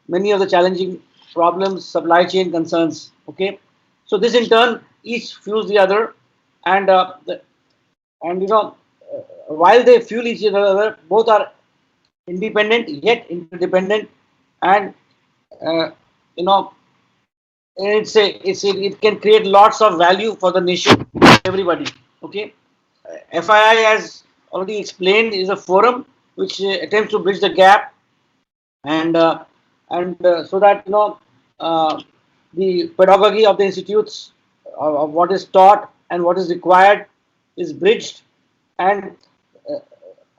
many of the challenging problems, supply chain concerns. Okay, so this in turn each fuels the other, and and while they fuel each other, both are independent yet interdependent, and uh, you know it can create lots of value for the nation, everybody. Okay, FII, as already explained, is a forum which attempts to bridge the gap, and so that uh, the pedagogy of the institutes, of what is taught and what is required, is bridged, and uh,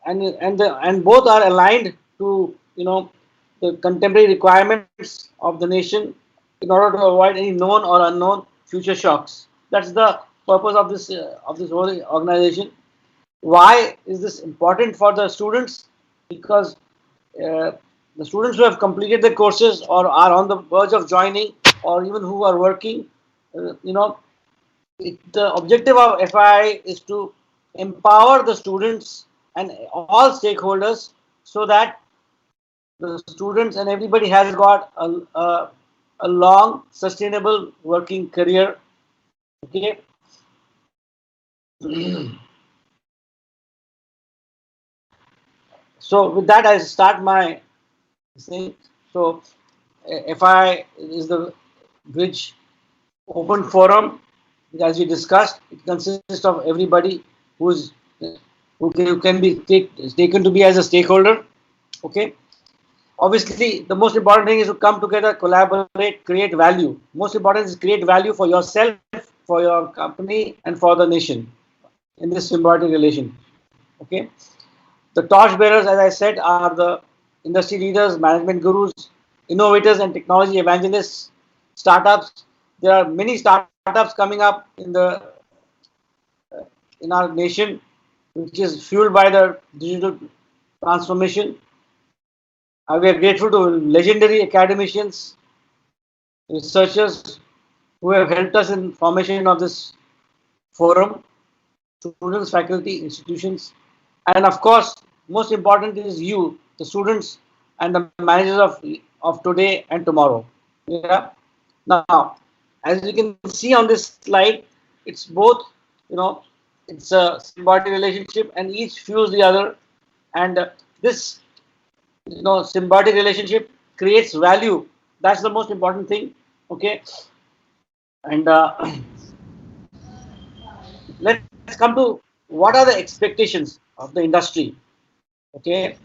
and both are aligned to the contemporary requirements of the nation, in order to avoid any known or unknown future shocks. That's the purpose of this whole organization. Why is this important for the students? Because uh, the students who have completed the courses or are on the verge of joining, or even who are working, uh, you know, the objective of FII is to empower the students and all stakeholders, so that the students and everybody has got a long, sustainable working career. Okay. So with that, I start my thing. So FI is the bridge open forum. As we discussed, it consists of everybody who's who can be taken to be as a stakeholder. Okay. Obviously, the most important thing is to come together, collaborate, create value. Most important is create value for yourself, for your company, and for the nation in this symbiotic relation. Okay. The torchbearers, as I said, are the industry leaders, management gurus, innovators, and technology evangelists, startups. There are many startups coming up in our nation, which is fueled by the digital transformation. We are grateful to legendary academicians, researchers who have helped us in formation of this forum, students, faculty, institutions, and of course, most important is you, the students and the managers of today and tomorrow. Yeah. Now, as you can see on this slide, it's both, you know, it's a symbiotic relationship, and each fuels the other, and this symbiotic relationship creates value. That's the most important thing. Okay, and let's come to what are the expectations of the industry. Okay,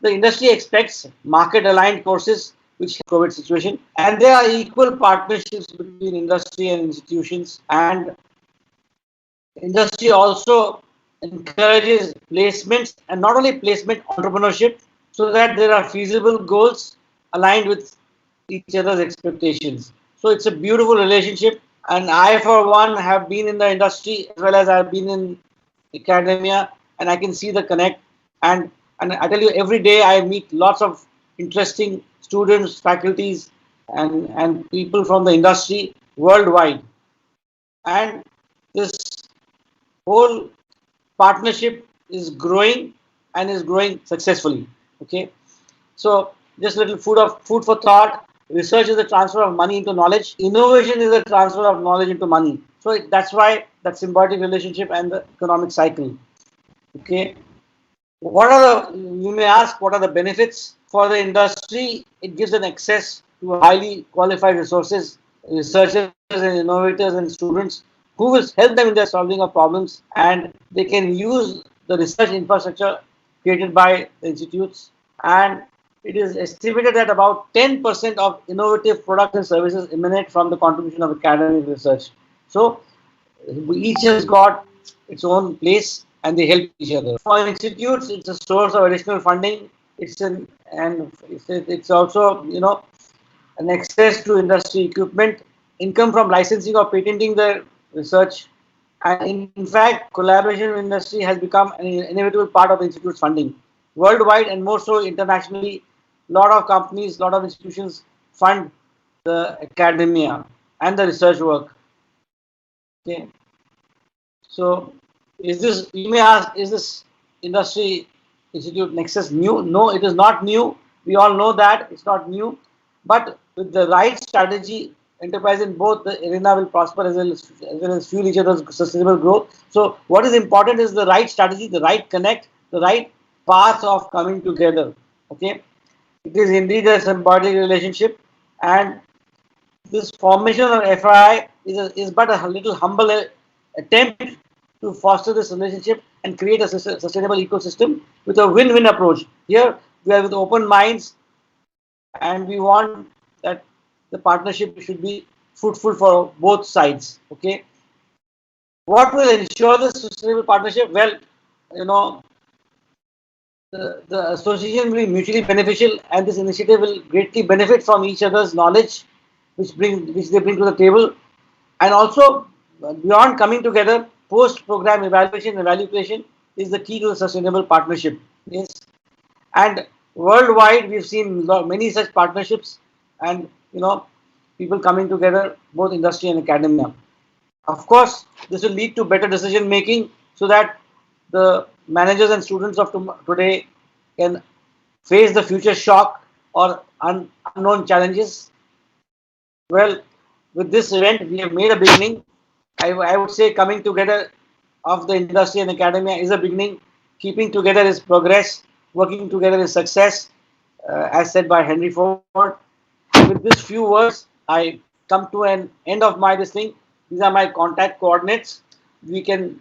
the industry expects market aligned courses which COVID situation, and there are equal partnerships between industry and institutions, and industry also encourages placements, and not only placement, entrepreneurship, so that there are feasible goals aligned with each other's expectations. So it's a beautiful relationship, and I, for one, have been in the industry as well as I've been in academia, and I can see the connect. And I tell you, every day I meet lots of interesting students, faculties, and people from the industry worldwide, and this whole partnership is growing, and is growing successfully. Okay, so just a little food for thought. Research is the transfer of money into knowledge. Innovation is the transfer of knowledge into money. So that's why that symbiotic relationship and the economic cycle. Okay, what are the, you may ask, what are the benefits for the industry? It gives an access to highly qualified resources, researchers and innovators and students who will help them in their solving of problems, and they can use the research infrastructure created by the institutes. And it is estimated that about 10% of innovative products and services emanate from the contribution of academic research. So each has got its own place, and they help each other. For institutes, it's a source of additional funding. It's also an access to industry equipment, income from licensing or patenting the research, and in fact, collaboration with industry has become an inevitable part of the institute's funding worldwide, and more so internationally. A lot of companies, a lot of institutions fund the academia and the research work. Okay. So, you may ask, is this industry institute nexus new? No, it is not new. We all know that it's not new. But with the right strategy, enterprise in both the arena will prosper as well as fuel each other's sustainable growth. So what is important is the right strategy, the right connect, the right path of coming together. Okay, it is indeed a symbiotic relationship, and this formation of FII is but a little humble attempt to foster this relationship and create a sustainable ecosystem with a win-win approach. Here we are with open minds, and we want that the partnership should be fruitful for both sides. Okay, what will ensure this sustainable partnership? Well, you know, the association will be mutually beneficial, and this initiative will greatly benefit from each other's knowledge, which they bring to the table, and also beyond coming together, post program evaluation and value creation is the key to the sustainable partnership. Yes, and worldwide we've seen many such partnerships, and people coming together, both industry and academia. Of course, this will lead to better decision making so that the managers and students of today can face the future shock or unknown challenges. Well, with this event, we have made a beginning. I would say coming together of the industry and academia is a beginning. Keeping together is progress. Working together is success, as said by Henry Ford. With these few words, I come to an end of my this thing. These are my contact coordinates. We can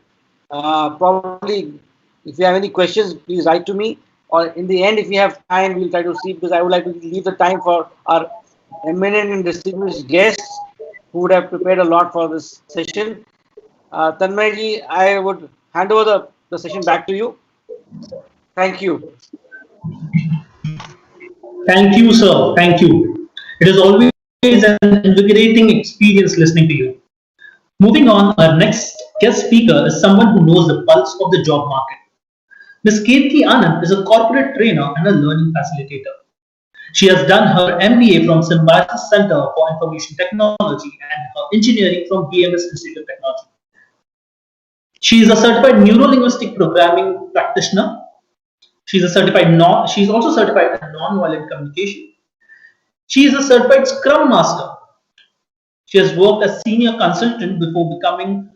probably, if you have any questions, please write to me. Or in the end, if we have time, we'll try to see, because I would like to leave the time for our eminent and distinguished guests who would have prepared a lot for this session. Tanmayji, I would hand over the session back to you. Thank you. Thank you, sir. Thank you. It is always an invigorating experience listening to you. Moving on, our next guest speaker is someone who knows the pulse of the job market. Ms. Kirti Anand is a corporate trainer and a learning facilitator. She has done her MBA from Symbiosis Center for Information Technology and her engineering from BMS Institute of Technology. She is a certified neuro-linguistic programming practitioner. She's also certified in non-violent communication. She is a certified Scrum Master. She has worked as senior consultant before becoming.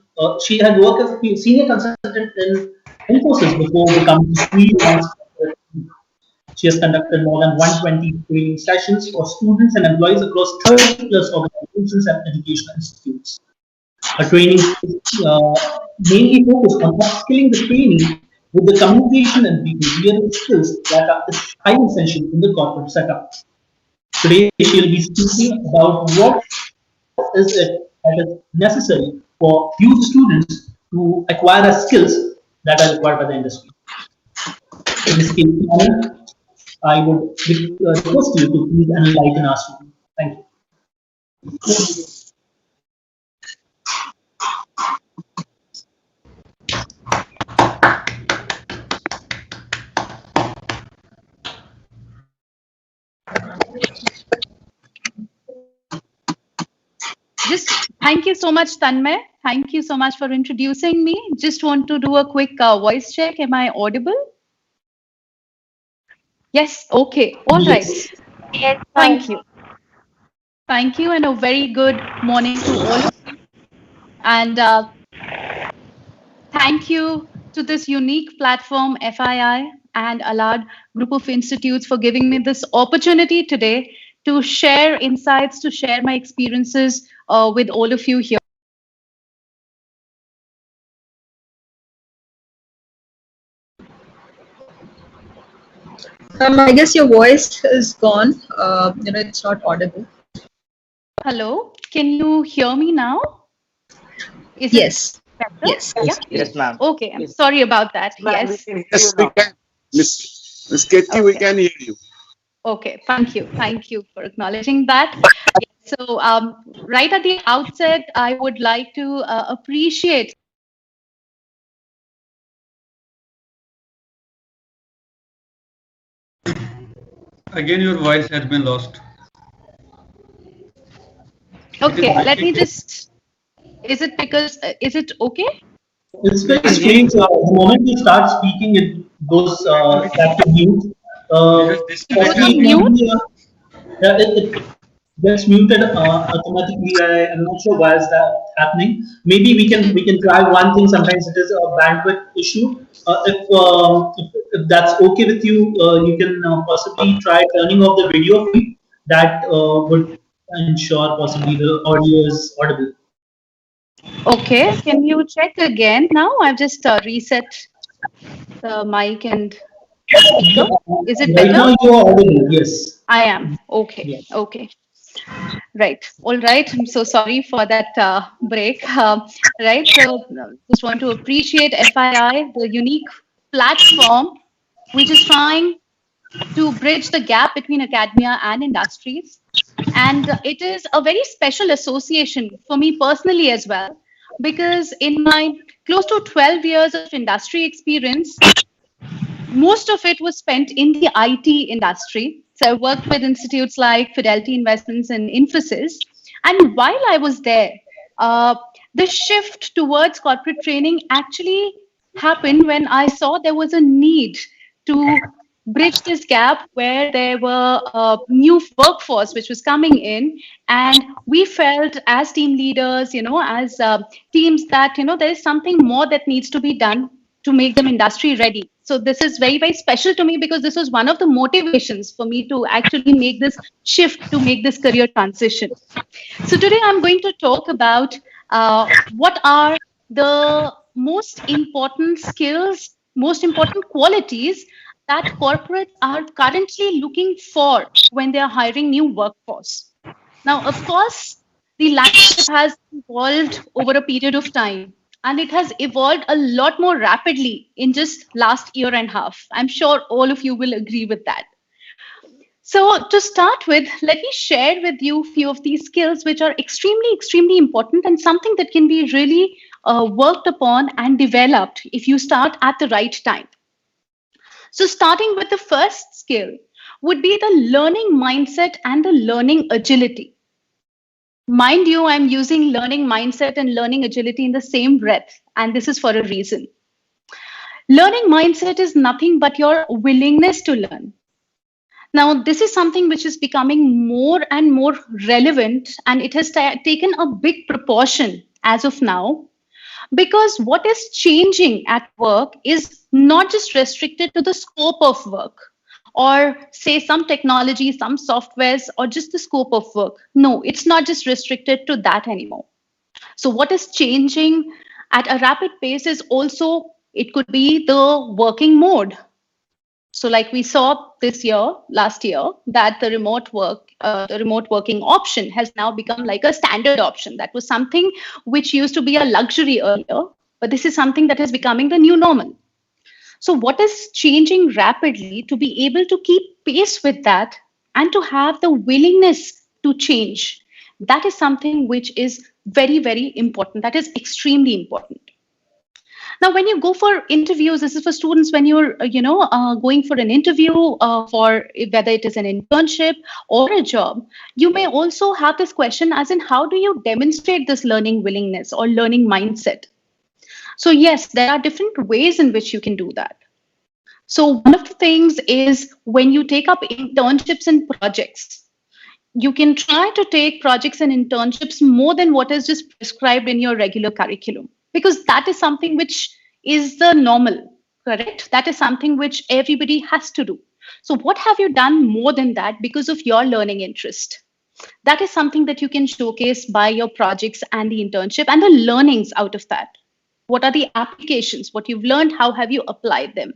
She had worked as a senior consultant in Infosys before becoming freelance. She has conducted more than 120 training sessions for students and employees across 30 plus organizations and educational institutes. Her training mainly focused on upskilling the trainee with the communication and behavioral skills that are highly essential in the corporate setup. Today, she will be speaking about what is it that is necessary for youth students to acquire the skills that are required by the industry. In this case, I would request you to please enlighten our students. Thank you. Thank you so much, Tanmay. Thank you so much for introducing me. Just want to do a quick voice check. Am I audible? Yes. Okay. All right. Yes. Thank you. Thank you, and a very good morning to all of you. And thank you to this unique platform, FII and ALARD Group of Institutes, for giving me this opportunity today to share insights, to share my experiences with all of you here. I guess your voice is gone. It's not audible. Hello, can you hear me now? Yes. Yes. Yeah? Yes, ma'am. Okay, I'm sorry about that. Yes. Yes, we can. Ms. Kirti, we can hear you. Okay, thank you. Thank you for acknowledging that. So, right at the outset, I would like to appreciate. Again, your voice has been lost. Okay, let me just. Is it because? Is it okay? It's very strange. The moment you start speaking, it goes back to mute. Goes to mute? It gets muted automatically. I'm not sure why is that happening. Maybe we can try one thing. Sometimes it is a bandwidth issue. If that's okay with you, you can possibly try turning off the video feed. That would ensure possibly the audio is audible. Okay, can you check again now? I've just reset the mic and speaker. Is it Right better? now you are audible. Yes. I am. Okay. Yeah. Okay. Right. All right. I'm so sorry for that break. Right. So just want to appreciate FII, the unique platform which is trying to bridge the gap between academia and industries. And it is a very special association for me personally as well, because in my close to 12 years of industry experience, most of it was spent in the IT industry. So I worked with institutes like Fidelity Investments and Infosys. And while I was there, uh, the shift towards corporate training actually happened when I saw there was a need to bridge this gap where there were new workforce which was coming in, and we felt as team leaders, as teams, that there is something more that needs to be done to make them industry ready. So this is very, very special to me, because this was one of the motivations for me to actually make this shift, to make this career transition. So today I'm going to talk about what are the most important skills, most important qualities that corporates are currently looking for when they are hiring new workforce. Now, of course, the landscape has evolved over a period of time, and it has evolved a lot more rapidly in just last year and a half. I'm sure all of you will agree with that. So to start with, let me share with you a few of these skills which are extremely, extremely important, and something that can be really worked upon and developed if you start at the right time. So starting with the first skill would be the learning mindset and the learning agility. Mind you, I'm using learning mindset and learning agility in the same breath, and this is for a reason. Learning mindset is nothing but your willingness to learn. Now, this is something which is becoming more and more relevant, and it has taken a big proportion as of now, because what is changing at work is not just restricted to the scope of work, or say some technology, some softwares, or just the scope of work. No, it's not just restricted to that anymore. So what is changing at a rapid pace is also, it could be the working mode. So like we saw this year, last year, that the remote working option has now become like a standard option. That was something which used to be a luxury earlier, but this is something that is becoming the new normal. So what is changing rapidly, to be able to keep pace with that and to have the willingness to change, that is something which is very, very important. That is extremely important. Now, when you go for interviews, this is for students. When you're, going for an interview for whether it is an internship or a job, you may also have this question as in, how do you demonstrate this learning willingness or learning mindset? So yes, there are different ways in which you can do that. So one of the things is, when you take up internships and projects, you can try to take projects and internships more than what is just prescribed in your regular curriculum, because that is something which is the normal, correct? That is something which everybody has to do. So what have you done more than that because of your learning interest? That is something that you can showcase by your projects and the internship and the learnings out of that. What are the applications? What you've learned, how have you applied them?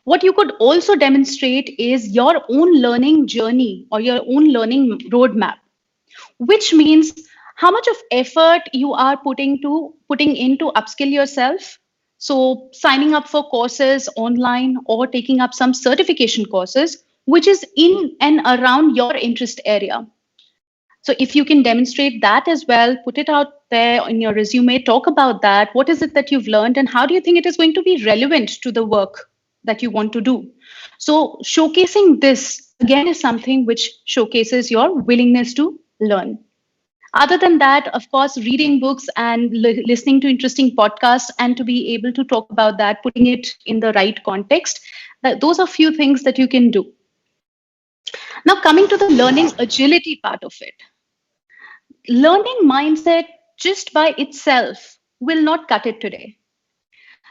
What you could also demonstrate is your own learning journey or your own learning roadmap, which means how much of effort you are putting in to upskill yourself. So signing up for courses online or taking up some certification courses, which is in and around your interest area. So if you can demonstrate that as well, put it out there in your resume, talk about that. What is it that you've learned, and how do you think it is going to be relevant to the work that you want to do? So showcasing this again is something which showcases your willingness to learn. Other than that, of course, reading books and listening to interesting podcasts, and to be able to talk about that, putting it in the right context, those are few things that you can do. Now, coming to the learning agility part of it, learning mindset just by itself will not cut it today.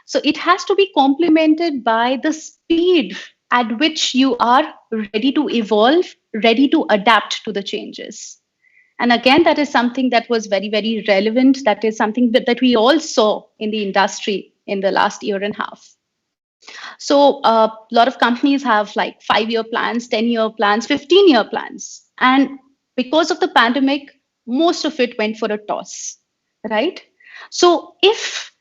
So it has to be complemented by the speed at which you are ready to evolve, ready to adapt to the changes. And again, that is something that was very, very relevant. That is something that we all saw in the industry in the last year and a half. So a lot of companies have like 5-year plans, 10-year plans, 15-year plans. And because of the pandemic, most of it went for a toss, right? So if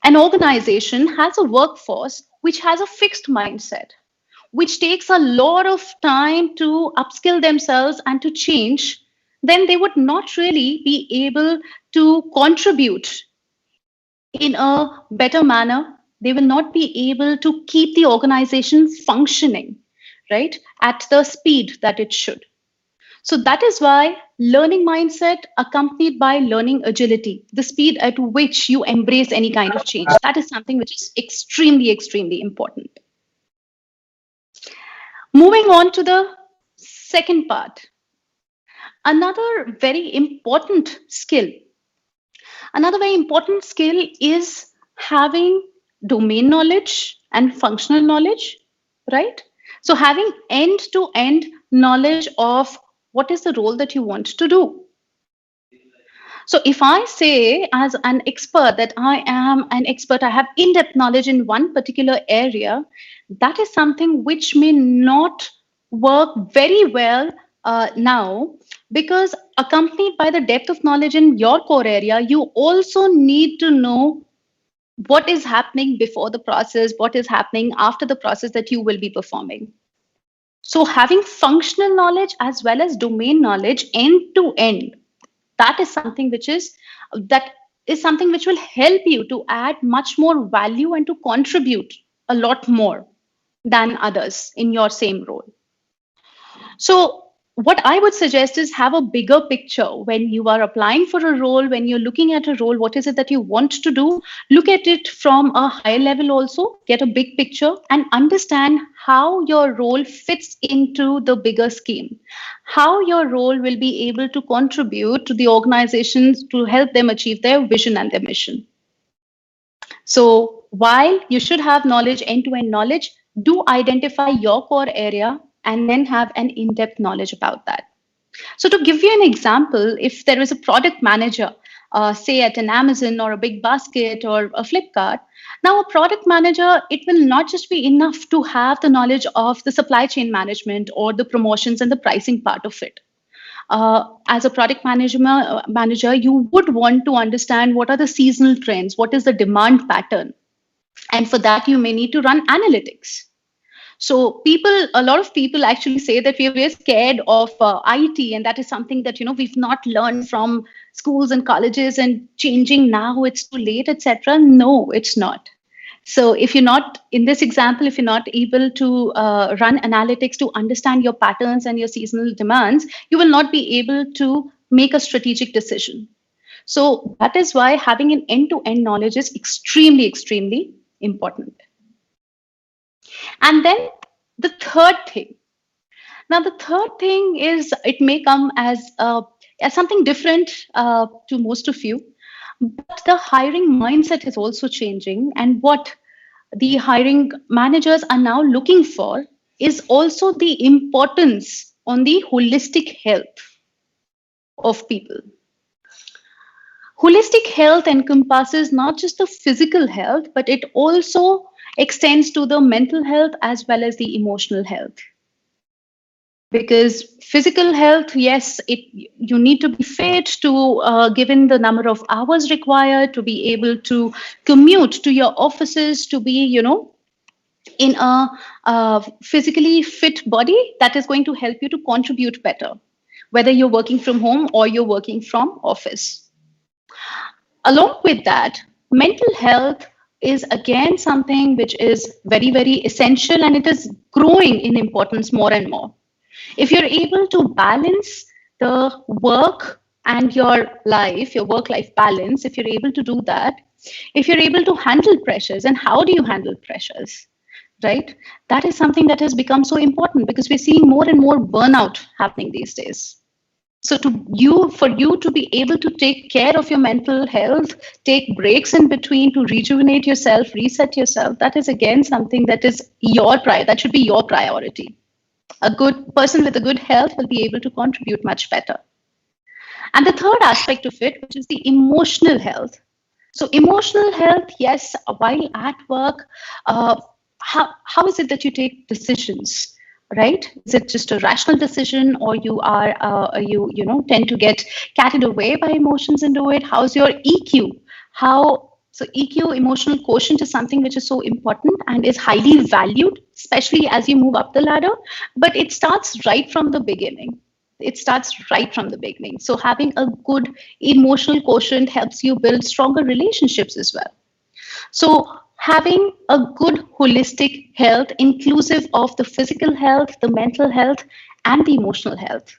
an organization has a workforce which has a fixed mindset, which takes a lot of time to upskill themselves and to change, then they would not really be able to contribute in a better manner. They will not be able to keep the organization functioning, right, at the speed that it should. So that is why learning mindset accompanied by learning agility, the speed at which you embrace any kind of change, that is something which is extremely, extremely important. Moving on to the second part, another very important skill. Another very important skill is having domain knowledge and functional knowledge, right? So having end-to-end knowledge of what is the role that you want to do. So if I say as an expert that I am an expert, I have in-depth knowledge in one particular area, that is something which may not work very well now, because accompanied by the depth of knowledge in your core area, you also need to know what is happening before the process, what is happening after the process that you will be performing. So having functional knowledge as well as domain knowledge end to end, that is something which will help you to add much more value and to contribute a lot more than others in your same role. So what I would suggest is have a bigger picture when you are applying for a role, when you're looking at a role, what is it that you want to do? Look at it from a high level also, get a big picture and understand how your role fits into the bigger scheme, how your role will be able to contribute to the organizations to help them achieve their vision and their mission. So while you should have knowledge, end-to-end knowledge, do identify your core area and then have an in-depth knowledge about that. So to give you an example, if there is a product manager, say at an Amazon or a Big Basket or a Flipkart, now a product manager, it will not just be enough to have the knowledge of the supply chain management or the promotions and the pricing part of it. As a product manager, you would want to understand what are the seasonal trends, what is the demand pattern. And for that, you may need to run analytics. So a lot of people actually say that we are very scared of IT, and that is something that we've not learned from schools and colleges, and changing now it's too late, etc. No, it's not. So if you're not, in this example, if you're not able to run analytics to understand your patterns and your seasonal demands, you will not be able to make a strategic decision. So that is why having an end-to-end knowledge is extremely, extremely important. And then the third thing. Now, the third thing is, it may come as something different to most of you, but the hiring mindset is also changing. And what the hiring managers are now looking for is also the importance on the holistic health of people. Holistic health encompasses not just the physical health, but it also extends to the mental health as well as the emotional health. Because physical health, yes, you need to be fit to given the number of hours required to be able to commute to your offices, to be, in a physically fit body that is going to help you to contribute better, whether you're working from home or you're working from office. Along with that, mental health is again something which is very, very essential, and it is growing in importance more and more. If you're able to balance the work and your life, your work-life balance, if you're able to do that, if you're able to handle pressures, and how do you handle pressures, right? That is something that has become so important because we're seeing more and more burnout happening these days. So for you to be able to take care of your mental health, take breaks in between to rejuvenate yourself, reset yourself, that is again something that is that should be your priority. A good person with a good health will be able to contribute much better. And the third aspect of it, which is the emotional health. So emotional health, yes, while at work, how is it that you take decisions, right? Is it just a rational decision, or you are tend to get carried away by emotions and do it? How's your EQ? So EQ, emotional quotient, is something which is so important and is highly valued, especially as you move up the ladder. But it starts right from the beginning. So having a good emotional quotient helps you build stronger relationships as well. So having a good holistic health, inclusive of the physical health, the mental health, and the emotional health.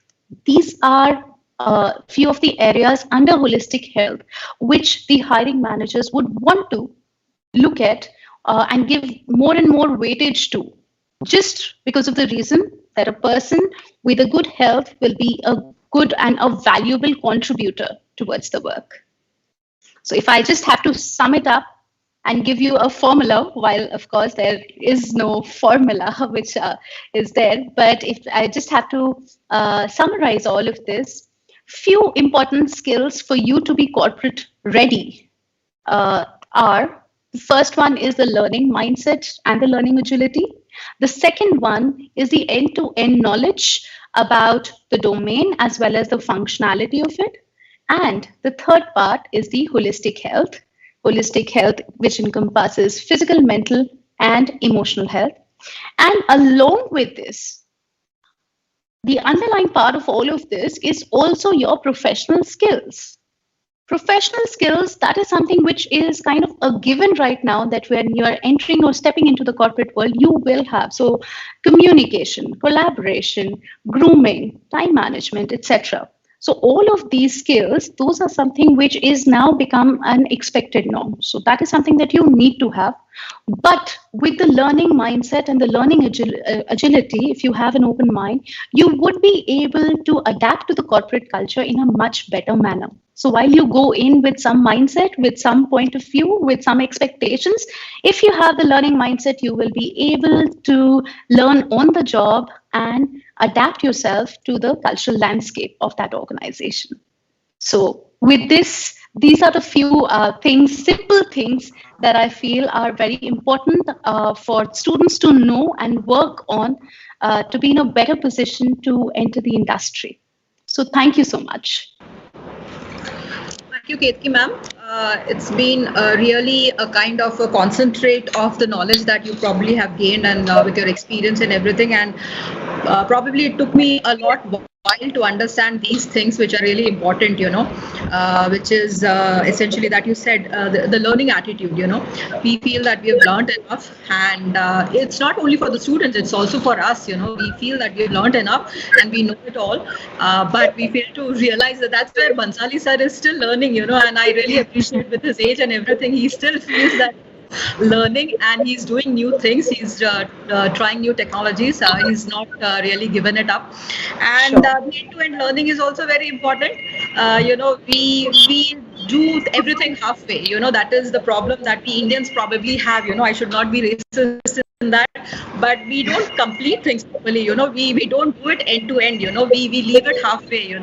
These are a few of the areas under holistic health which the hiring managers would want to look at and give more and more weightage to, just because of the reason that a person with a good health will be a good and a valuable contributor towards the work. So if I just have to sum it up and give you a formula, while of course there is no formula which is there, but if I just have to summarize all of this, few important skills for you to be corporate ready are: the first one is the learning mindset and the learning agility. The second one is the end-to-end knowledge about the domain as well as the functionality of it. And the third part is the holistic health, which encompasses physical, mental, and emotional health. And along with this, the underlying part of all of this is also your professional skills. Professional skills, that is something which is kind of a given right now, that when you are entering or stepping into the corporate world, you will have. So communication, collaboration, grooming, time management, etc. So all of these skills, those are something which is now become an expected norm. So that is something that you need to have. But with the learning mindset and the learning agility, if you have an open mind, you would be able to adapt to the corporate culture in a much better manner. So while you go in with some mindset, with some point of view, with some expectations, if you have the learning mindset, you will be able to learn on the job and adapt yourself to the cultural landscape of that organization. So with this, these are the few things, simple things that I feel are very important for students to know and work on to be in a better position to enter the industry. So thank you so much. Thank you, Ketki ma'am. It's been really a kind of a concentrate of the knowledge that you probably have gained, and with your experience and everything. And probably it took me a while to understand these things, which are really important, which is essentially that you said the learning attitude. We feel that we have learned enough, and it's not only for the students, it's also for us. We feel that we have learned enough and we know it all, but we fail to realize that that's where Bansali sir is still learning. And I really appreciate, with his age and everything, he still feels that learning, and he's doing new things. He's trying new technologies. He's not really given it up. And the end-to-end learning is also very important. We do everything halfway. That is the problem that we Indians probably have. I should not be racist in that, but we don't complete things properly. We don't do it end to end. We leave it halfway.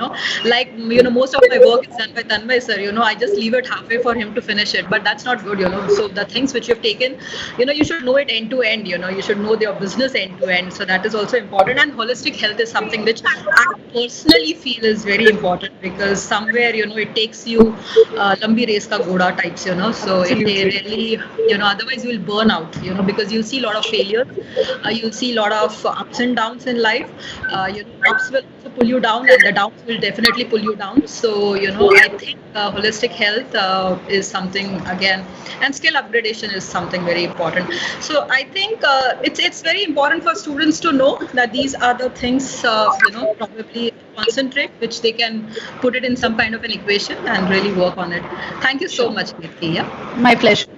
Like most of my work is done by Tanmay sir. I just leave it halfway for him to finish it, but that's not good. So the things which you've taken, you should know it end to end. You should know your business end to end. So that is also important. And holistic health is something which I personally feel is very important, because somewhere it takes you lambi race ka ghoda types. So it really otherwise you will burn out. Because you'll see a lot of failures. You'll see a lot of ups and downs in life. Ups will also pull you down, and the downs will definitely pull you down. So I think holistic health is something, again, and skill upgradation is something very important. So I think it's very important for students to know that these are the things probably concentrate, which they can put it in some kind of an equation and really work on it. Thank you so much, Kirti. Yeah, my pleasure.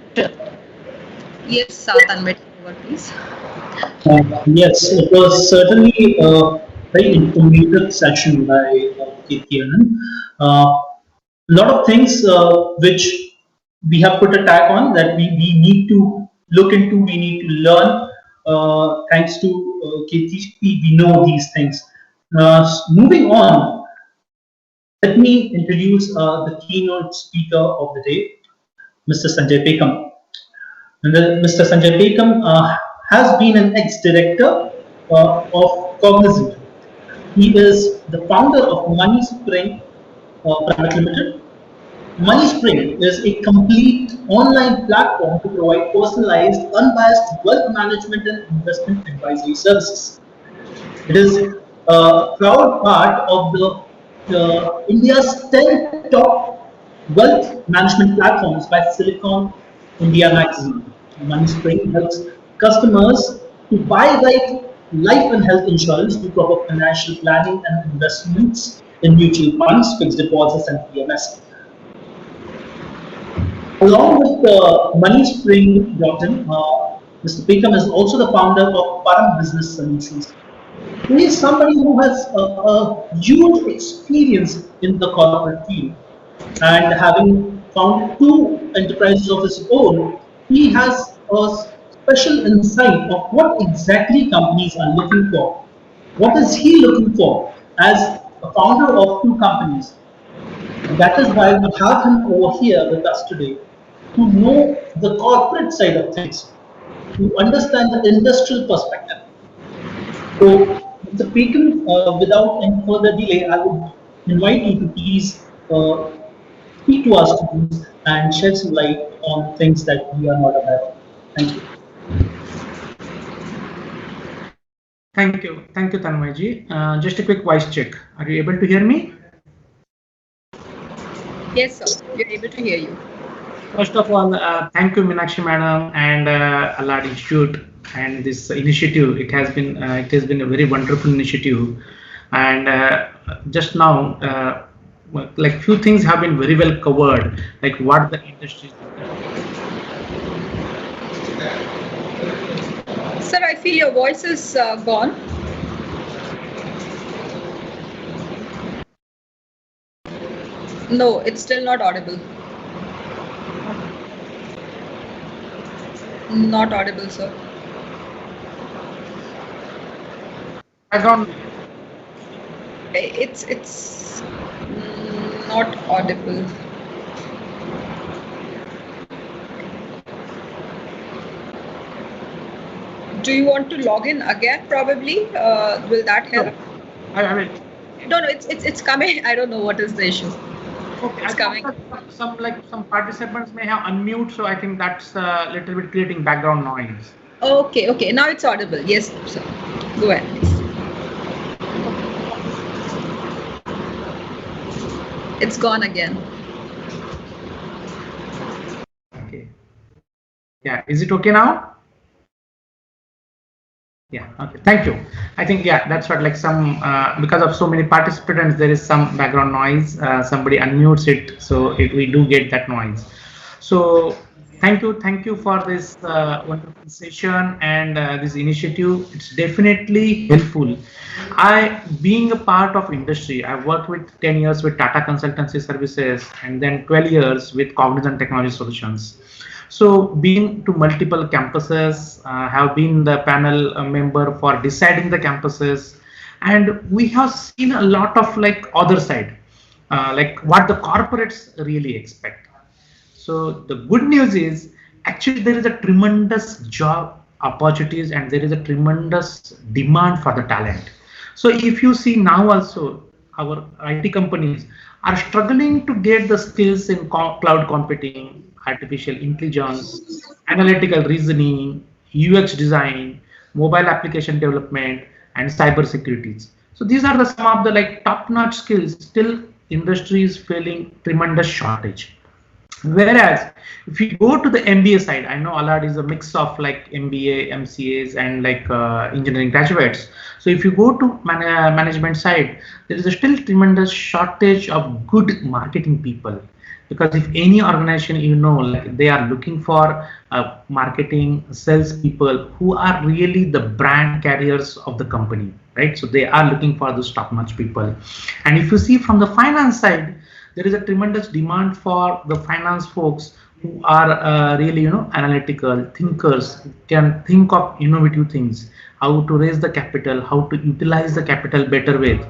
Yes, Tanmay, over please. Yes, it was certainly a very informative session by Ketan. A lot of things which we have put a tag on that we need to look into, we need to learn. Thanks to Kirti, we know these things. Moving on, let me introduce the keynote speaker of the day, Mr. Sanjay Pekam. And then Mr. Sanjay Pekam has been an ex-director of Cognizant. He is the founder of Money Spring Private Limited. Money Spring is a complete online platform to provide personalized, unbiased wealth management and investment advisory services. It is a proud part of the India's 10 top wealth management platforms by Silicon India magazine. Money Spring helps customers to buy right life and health insurance, do proper financial planning and investments in mutual funds, fixed deposits, and PMS. Along with MoneySpring.in, Mr. Pekam is also the founder of Param Business Solutions. He is somebody who has a huge experience in the corporate field, and having founded two enterprises of his own, he has a special insight of what exactly companies are looking for. What is he looking for as a founder of two companies? And that is why we have him over here with us today to know the corporate side of things, to understand the industrial perspective. So, Mr. Pekam, without any further delay, I would invite you to please speak to our students and shed some light on things that we are not aware of. Thank you. Thank you, Tanmayji. Just a quick voice check. Are you able to hear me? Yes, sir. We're able to hear you. First of all, thank you, Meenakshi Madam and ALARD Institute and this initiative. It has been a very wonderful initiative, and just now, like few things have been very well covered, like what the industry is. Sir, I feel your voice is gone. No, it's still not audible. Not audible, sir. Background. It's not audible. Do you want to log in again? Probably. Will that help? I mean, No, it's coming. I don't know what is the issue. okay, It's coming. Some participants may have unmute, so I think that's a little bit creating background noise. Okay. Now it's audible. Yes, sir. Go ahead, please. It's gone again. Okay. Yeah, is it okay now? Yeah, okay, thank you. I think, yeah, that's what, like some, because of so many participants, there is some background noise. Somebody unmutes it, so we do get that noise. So thank you for this wonderful session and this initiative. It's definitely helpful. Being a part of industry, I've worked with 10 years with Tata Consultancy Services and then 12 years with Cognizant Technology Solutions. So being to multiple campuses, have been the panel member for deciding the campuses, and we have seen a lot of like other side, like what the corporates really expect. So the good news is actually there is a tremendous job opportunities and there is a tremendous demand for the talent. So if you see now also our IT companies are struggling to get the skills in cloud computing, artificial intelligence, analytical reasoning, UX design, mobile application development, and cyber securities. So these are the some of the like top-notch skills. Still, industry is feeling tremendous shortage. Whereas if you go to the MBA side, I know ALARD is a mix of like MBA, MCAs, and like engineering graduates. So if you go to management side, there is a still tremendous shortage of good marketing people. because if any organization, like they are looking for marketing sales people who are really the brand carriers of the company, right? So they are looking for those top notch people. And if you see from the finance side, there is a tremendous demand for the finance folks who are really analytical thinkers, can think of innovative things, how to raise the capital, how to utilize the capital better way.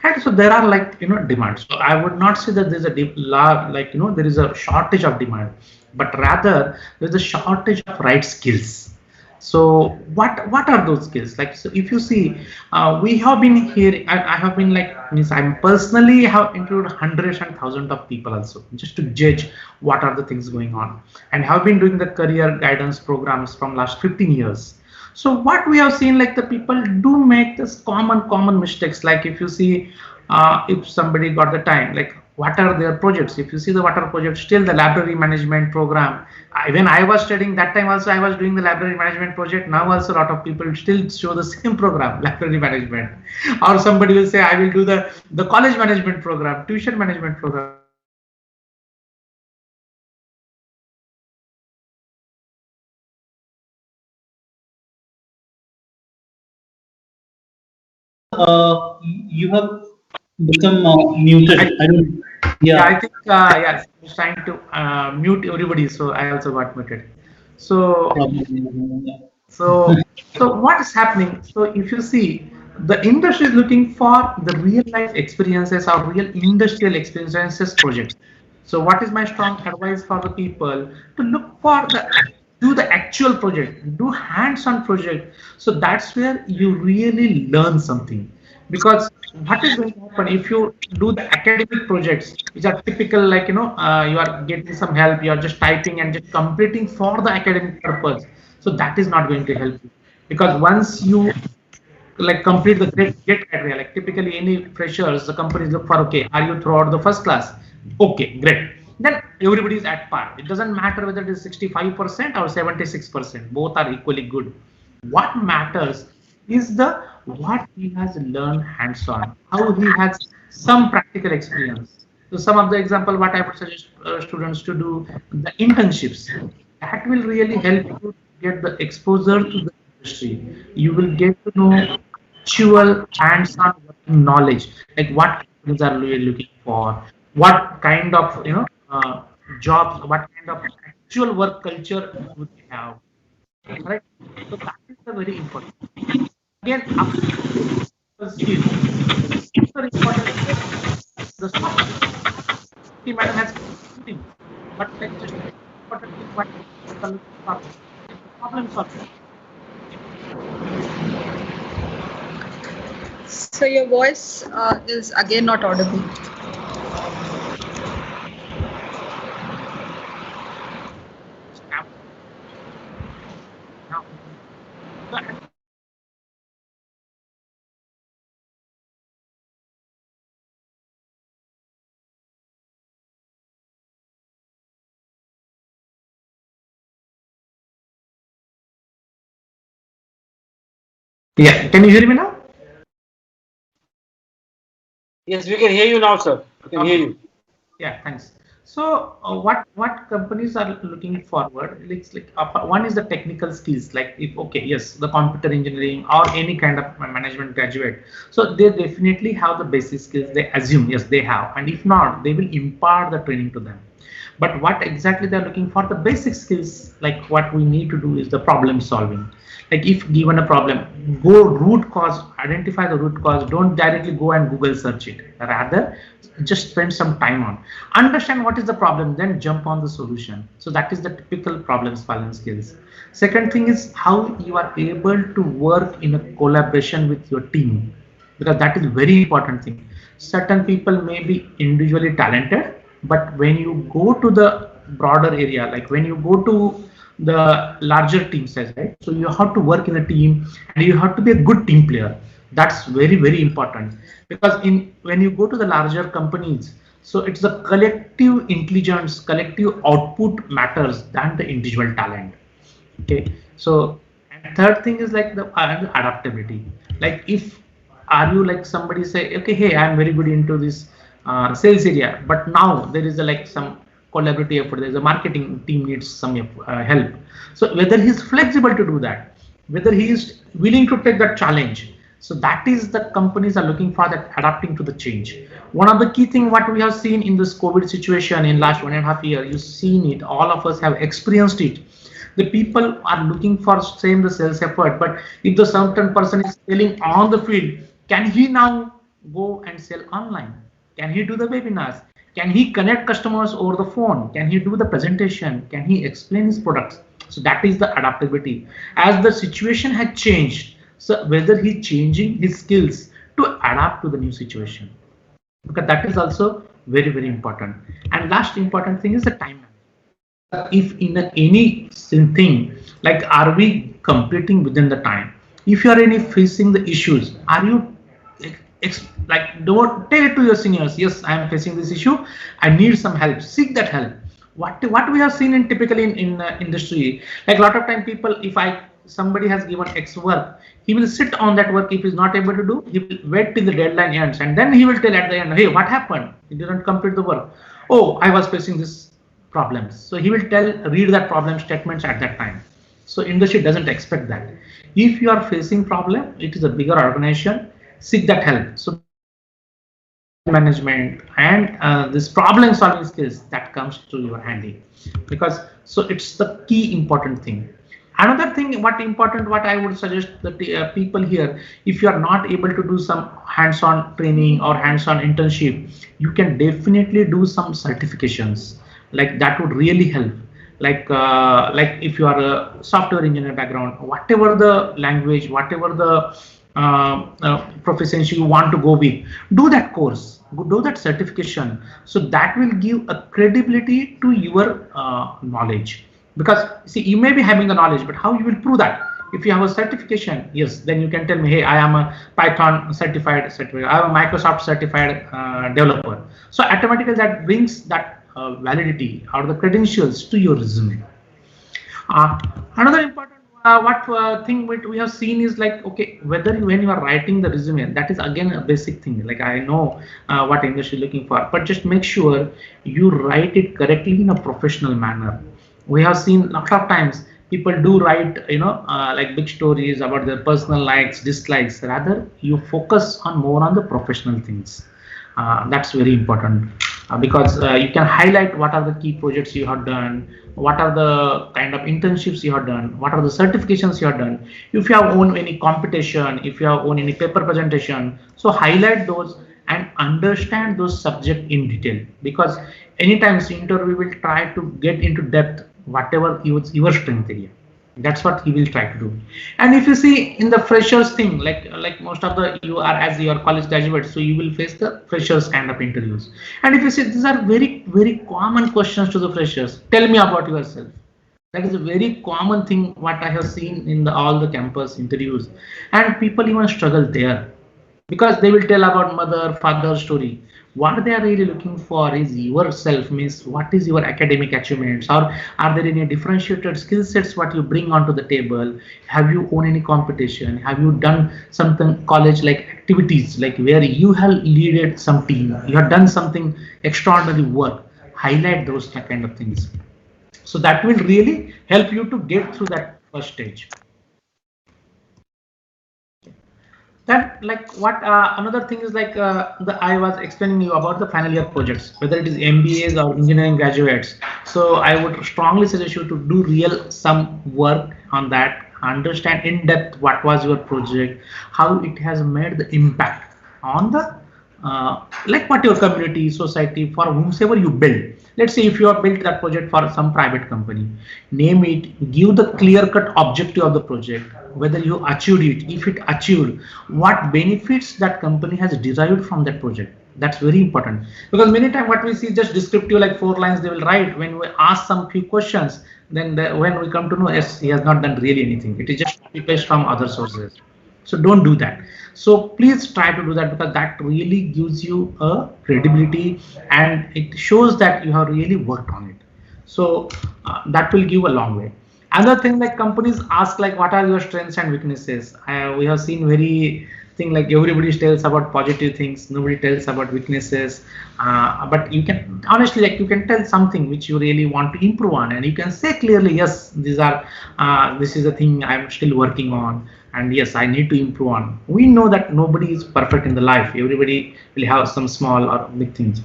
And so there are like demands. So I would not say that there's a there is a shortage of demand, but rather there's a shortage of right skills. So what are those skills? Like, so if you see, we have been here. I have been like, means I'm personally have interviewed hundreds and thousands of people also, just to judge what are the things going on, and have been doing the career guidance programs from last 15 years. So what we have seen, like the people do make this common mistakes. Like if you see, if somebody got the time, like what are their projects? If you see the water project, still the library management program. When I was studying that time also, I was doing the library management project. Now also a lot of people still show the same program, library management. Or somebody will say, I will do the college management program, tuition management program. You have become muted. I don't. Yeah, Yeah. I think yes, I was trying to mute everybody, so I also got muted. So Probably. So, so what is happening? So if you see, the industry is looking for the real life experiences or real industrial experiences projects. So what is my strong advice for the people to look for do the actual project, do hands-on project. So that's where you really learn something. Because what is going to happen if you do the academic projects, which are typical, like you are getting some help, you are just typing and just completing for the academic purpose. So that is not going to help you, because once you like complete the get criteria, like typically any freshers, the companies look for, okay, are you throughout the first class? Okay, great. Then everybody is at par. It doesn't matter whether it is 65% or 76%. Both are equally good. What matters is the what he has learned hands-on, how he has some practical experience. So some of the example what I would suggest students to do, the internships. That will really help you get the exposure to the industry. You will get to know actual hands-on knowledge, like what companies are really looking for, what kind of jobs, what kind of actual work culture would they have, right? So that is the very important. Again, after the skills, super important. The soft skills, madam has but like just important is what problem solving. So your voice is again not audible. Yeah, can you hear me now? Yes, we can hear you now, sir. We can hear you. Yeah, thanks. So what companies are looking forward? It's like one is the technical skills. Like if okay, yes, the computer engineering or any kind of management graduate. So they definitely have the basic skills. They assume yes they have, and if not, they will impart the training to them. But what exactly they're looking for, the basic skills, like what we need to do is the problem solving. Like if given a problem, go root cause, identify the root cause, don't directly go and Google search it. Rather, just spend some time on, understand what is the problem, then jump on the solution. So that is the typical problem solving skills. Second thing is how you are able to work in a collaboration with your team, because that is very important thing. Certain people may be individually talented, but when you go to the broader area, like when you go to the larger team size, right? So you have to work in a team and you have to be a good team player. That's very important, because in when you go to the larger companies, so it's the collective intelligence, collective output matters than the individual talent. Okay, so and third thing is like the adaptability. Like if are you like somebody say, okay, hey, I'm very good into this sales area, but now there is a, like some collaborative effort. There's a marketing team needs some help. So whether he's flexible to do that, whether he is willing to take that challenge. So that is the companies are looking for, that adapting to the change. One of the key thing what we have seen in this COVID situation in last 1.5 years, you've seen it, all of us have experienced it. The people are looking for same the sales effort, but if the certain person is selling on the field, can he now go and sell online? Can he do the webinars? Can he connect customers over the phone? Can he do the presentation? Can he explain his products? So that is the adaptability. As the situation had changed, so whether he's changing his skills to adapt to the new situation, because that is also very, very important. And last important thing is the time management. If in any thing, like are we completing within the time? If you are any facing the issues, are you like don't tell it to your seniors, yes, I am facing this issue, I need some help, seek that help. What we have seen in typically in industry, like a lot of time people, if somebody has given X work, he will sit on that work. If he's not able to do, he will wait till the deadline ends, and then he will tell at the end, hey, what happened? He didn't complete the work. Oh, I was facing this problems. So he will read that problem statements at that time. So industry doesn't expect that. If you are facing problem, it is a bigger organization, seek that help. So management and this problem solving skills that comes to your handy, because so it's the key important thing. Another thing what I would suggest that people here, if you are not able to do some hands-on training or hands-on internship, you can definitely do some certifications, like that would really help. Like if you are a software engineer background, whatever the language, whatever the proficiency you want to go with, do that course, do that certification. So that will give a credibility to your knowledge. Because see, you may be having the knowledge, but how you will prove that? If you have a certification, yes, then you can tell me, hey, I am a Python certified, I am a Microsoft certified developer. So automatically that brings that validity or the credentials to your resume. Another important thing we have seen is like, okay, whether when you are writing the resume, that is again a basic thing. Like I know what industry is looking for, but just make sure you write it correctly in a professional manner. We have seen a lot of times people do write, like big stories about their personal likes, dislikes. Rather, you focus on more on the professional things. That's very important because you can highlight what are the key projects you have done, what are the kind of internships you have done, what are the certifications you have done. If you have won any competition, if you have won any paper presentation, so highlight those and understand those subjects in detail, because anytime interview will try to get into depth whatever your strength area. That's what he will try to do. And if you see in the freshers thing, like most of you are as your college graduates, so you will face the freshers kind of interviews. And if you see, these are very, very common questions to the freshers. Tell me about yourself. That is a very common thing what I have seen in all the campus interviews, and people even struggle there because they will tell about mother, father story. What they are really looking for is yourself, means what is your academic achievements, or are there any differentiated skill sets what you bring onto the table? Have you won any competition? Have you done something college like activities, like where you have led some team, you have done something extraordinary work? Highlight those kind of things. So that will really help you to get through that first stage. That another thing is like I was explaining you about the final year projects, whether it is MBAs or engineering graduates. So I would strongly suggest you to do some work on that, understand in depth what was your project, how it has made the impact on the like what your community, society, for whomsoever you build. Let's say if you have built that project for some private company, name it, give the clear-cut objective of the project, whether you achieved it, if it achieved, what benefits that company has derived from that project. That's very important, because many times what we see just descriptive, like 4 lines they will write. When we ask some few questions, then when we come to know, yes, he has not done really anything. It is just copy-paste from other sources. So don't do that. So please try to do that, because that really gives you a credibility and it shows that you have really worked on it. So that will give a long way. Another thing, like companies ask like, what are your strengths and weaknesses? We have seen very thing like everybody tells about positive things, nobody tells about weaknesses. But you can honestly, like, you can tell something which you really want to improve on, and you can say clearly, yes, this is a thing I'm still working on, and yes, I need to improve on. We know that nobody is perfect in the life. Everybody will have some small or big things.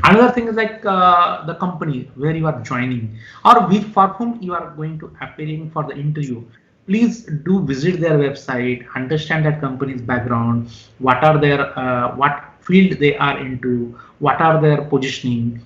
Another thing is like the company where you are joining, or for whom you are going to appearing for the interview. Please do visit their website, understand that company's background, what are their what field they are into, what are their positioning,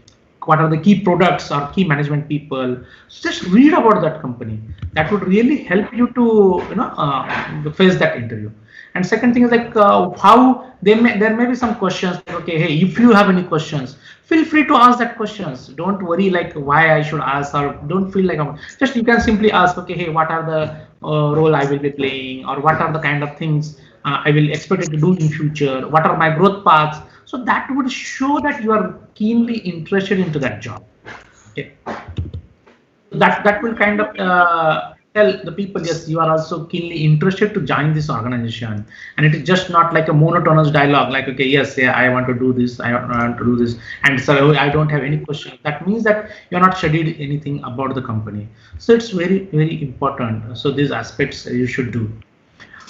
what are the key products or key management people. So just read about that company. That would really help you to face that interview. And second thing is like how there may be some questions like, okay, hey, if you have any questions, feel free to ask that questions. Don't worry like why I should ask, or don't feel like just you can simply ask, okay, hey, what are the role I will be playing, or what are the kind of things I will expect to do in future, what are my growth paths. So that would show that you are keenly interested into that job. Okay, that will kind of tell the people, yes, you are also keenly interested to join this organization, and it is just not like a monotonous dialogue like, okay, yes, yeah, I want to do this, I want to do this, and so I don't have any questions. That means that you're not studied anything about the company. So it's very, very important. So these aspects you should do.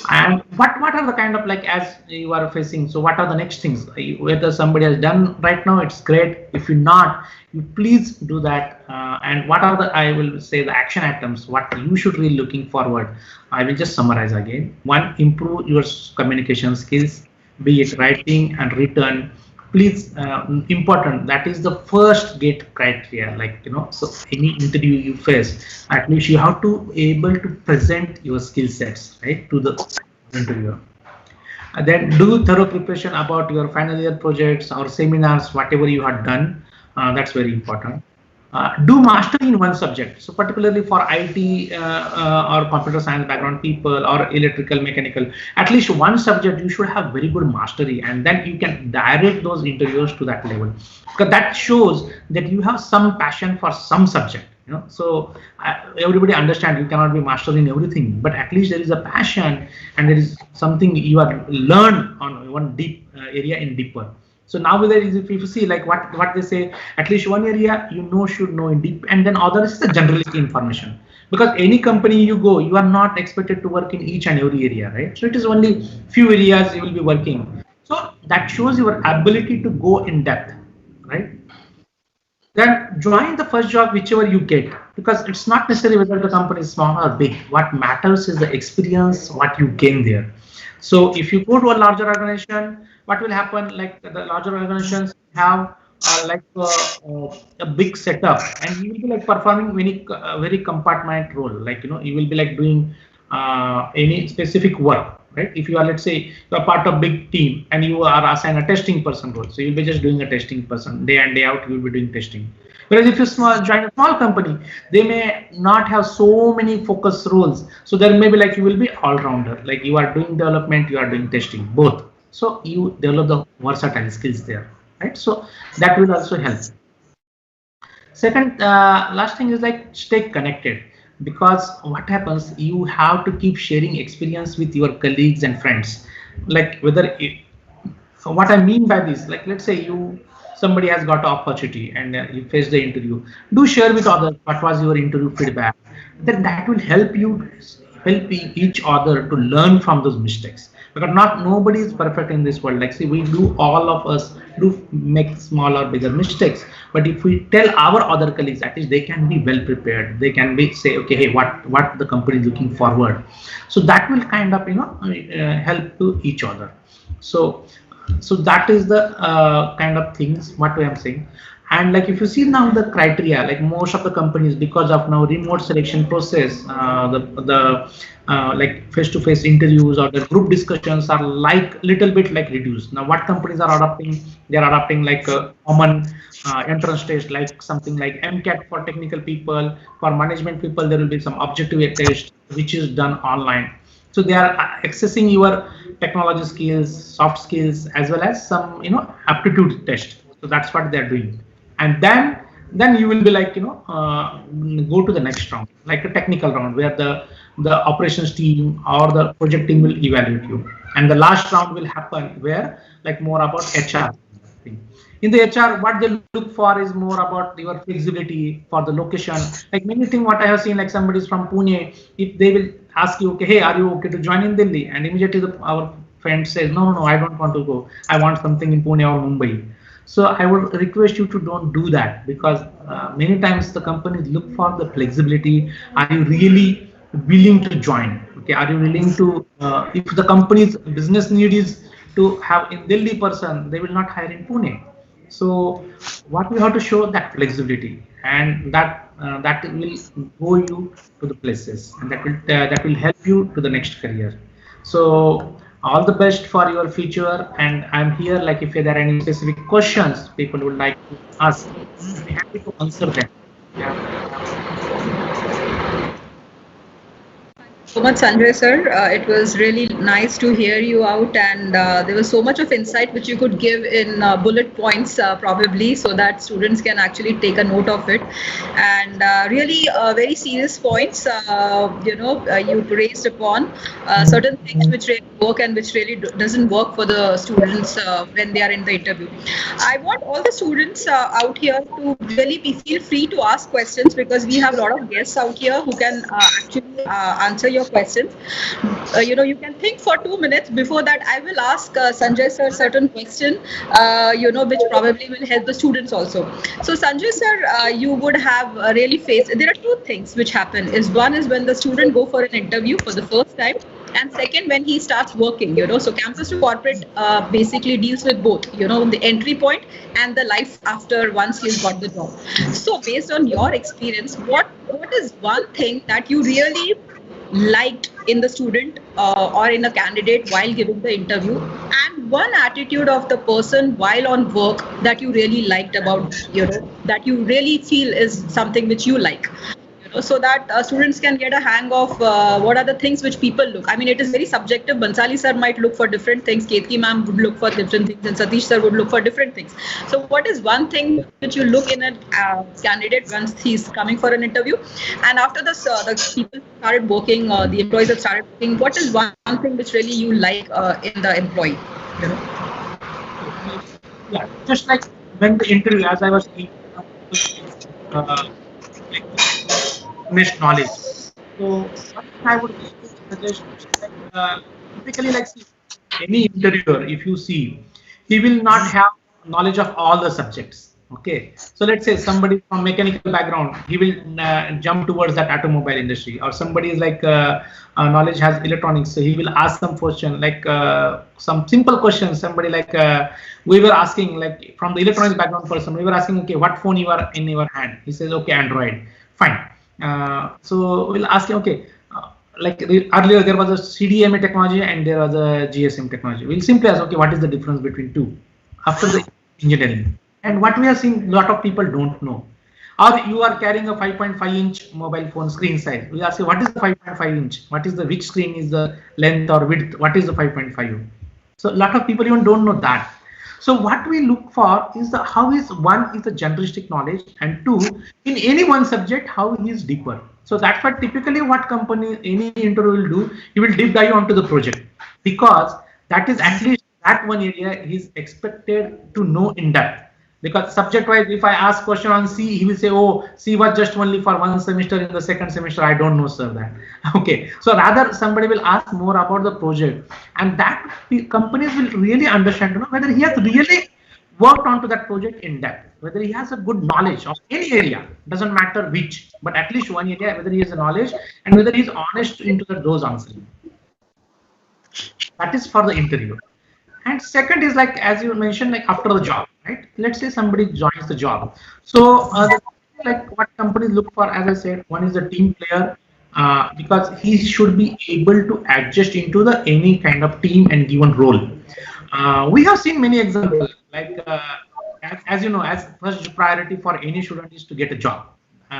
And what are the kind of like, as you are facing, so what are the next things? Whether somebody has done right now, it's great. If you're not, you please do that. And what are the, I will say, the action items, what you should really looking forward. I will just summarize again. One, improve your communication skills, be it writing and written. Please, important, that is the first gate criteria, like, so any interview you face, at least you have to able to present your skill sets, right, to the interviewer. And then do thorough preparation about your final year projects or seminars, whatever you have done. That's very important. Do mastery in one subject. So particularly for IT or computer science background people, or electrical, mechanical, at least one subject you should have very good mastery, and then you can direct those interviews to that level, because that shows that you have some passion for some subject. So everybody understand you cannot be master in everything, but at least there is a passion, and there is something you are learned on one deep area in deeper. So now if you see like what they say, at least one area should know in deep, and then others is the generalist information. Because any company you go, you are not expected to work in each and every area, right? So it is only few areas you will be working. So that shows your ability to go in depth, right? Then join the first job whichever you get, because it's not necessarily whether the company is small or big. What matters is the experience, what you gain there. So if you go to a larger organization, what will happen? Like the larger organizations have a big setup, and you will be like performing very compartment role. Like you will be like doing any specific work, right? If you are, let's say, you are part of big team and you are assigned a testing person role, so you'll be just doing a testing person day in day out. You will be doing testing. Whereas if you join a small company, they may not have so many focus roles. So there may be like you will be all-rounder, like you are doing development, you are doing testing, both. So you develop the versatile skills there, right? So that will also help. Second, last thing is like stay connected, because what happens, you have to keep sharing experience with your colleagues and friends. Like so what I mean by this, like let's say somebody has got an opportunity and you face the interview, do share with others what was your interview feedback. Then that will help each other to learn from those mistakes, because nobody is perfect in this world. Like, see, all of us do make small or bigger mistakes, but if we tell our other colleagues, at least they can be well prepared. They can say, okay, hey, what the company is looking forward. So that will kind of help to each other. So that is the kind of things what I am saying. And like if you see now the criteria, like most of the companies, because of now remote selection process, like face-to-face interviews or the group discussions are like little bit like reduced. Now what companies are adopting? They are adopting like a common entrance test, like something like MCAT for technical people. For management people, there will be some objective test which is done online. So they are accessing your technology skills, soft skills, as well as some aptitude test. So that's what they are doing. And then you will be like go to the next round, like a technical round, where the operations team or the project team will evaluate you. And the last round will happen where like more about HR thing. In the HR, what they look for is more about your flexibility for the location. Like many things what I have seen, like somebody is from Pune, if they will ask you, okay, hey, are you okay to join in Delhi? And immediately our friend says, no, I don't want to go. I want something in Pune or Mumbai. So I would request you to don't do that, because many times the companies look for the flexibility. Are you really willing to join? Okay, are you willing to, if the company's business need is to have in Delhi person, they will not hire in Pune. So what we have to show that flexibility, and that will go you to the places, and that will help you to the next career. So all the best for your future, and I'm here like if there are any specific questions people would like to ask, I'll be happy to answer them. Yeah. So much, Sanjay sir. It was really nice to hear you out, and there was so much of insight which you could give in bullet points, probably, so that students can actually take a note of it. And really, very serious points. You raised upon certain things which really work and which really doesn't work for the students when they are in the interview. I want all the students out here to really feel free to ask questions, because we have a lot of guests out here who can actually answer your questions. You can think for 2 minutes. Before that, I will ask Sanjay sir certain question, which probably will help the students also. So Sanjay sir, you would have really faced, there are two things which happen. One is when the student go for an interview for the first time, and second when he starts working. So campus to corporate basically deals with both, the entry point and the life after once he's got the job. So based on your experience, what is one thing that you really liked in the student or in a candidate while giving the interview, and one attitude of the person while on work that you really liked about, that you really feel is something which you like, so that students can get a hang of what are the things which people look. I mean, it is very subjective. Bansali sir might look for different things, Ketki ma'am would look for different things, and Satish sir would look for different things. So what is one thing which you look in a candidate once he's coming for an interview, and after the people started working, the employees have started working, what is one thing which really you like in the employee? Yeah, just like when the interview, as I was saying, knowledge. So what I would suggest, typically, like any interviewer, if you see, he will not have knowledge of all the subjects. Okay, so let's say somebody from mechanical background, he will jump towards that automobile industry, or somebody is like knowledge has electronics, so he will ask some question like some simple questions. Somebody like we were asking, like from the electronics background person, we were asking, okay, what phone you are in your hand? He says, okay, Android. Fine. So we'll ask him, okay, like earlier there was a CDMA technology and there was a GSM technology. We'll simply ask, okay, what is the difference between two after the engineering? And what we are seeing, a lot of people don't know. Or you are carrying a 5.5-inch mobile phone screen size. We ask you, what is the 5.5-inch? What is the, which screen is the length or width? What is the 5.5? So a lot of people even don't know that. So what we look for is the how is one is the generalistic knowledge, and two, in any one subject, how he is deeper. So that's what typically what company any interview will do. He will deep dive onto the project, because that is at least that one area he is expected to know in depth. Because subject wise, if I ask question on C, he will say, oh, C was just only for one semester, in the second semester I don't know, sir, that. Okay, so rather somebody will ask more about the project, and that companies will really understand, whether he has really worked onto that project in depth, whether he has a good knowledge of any area, doesn't matter which, but at least one area, whether he has a knowledge and whether he is honest into those answers. That is for the interview. And second is like, as you mentioned, like after the job, right? Let's say somebody joins the job. So like what companies look for, as I said, one is the team player, because he should be able to adjust into the any kind of team and given role. We have seen many examples, like as you know, as first priority for any student is to get a job.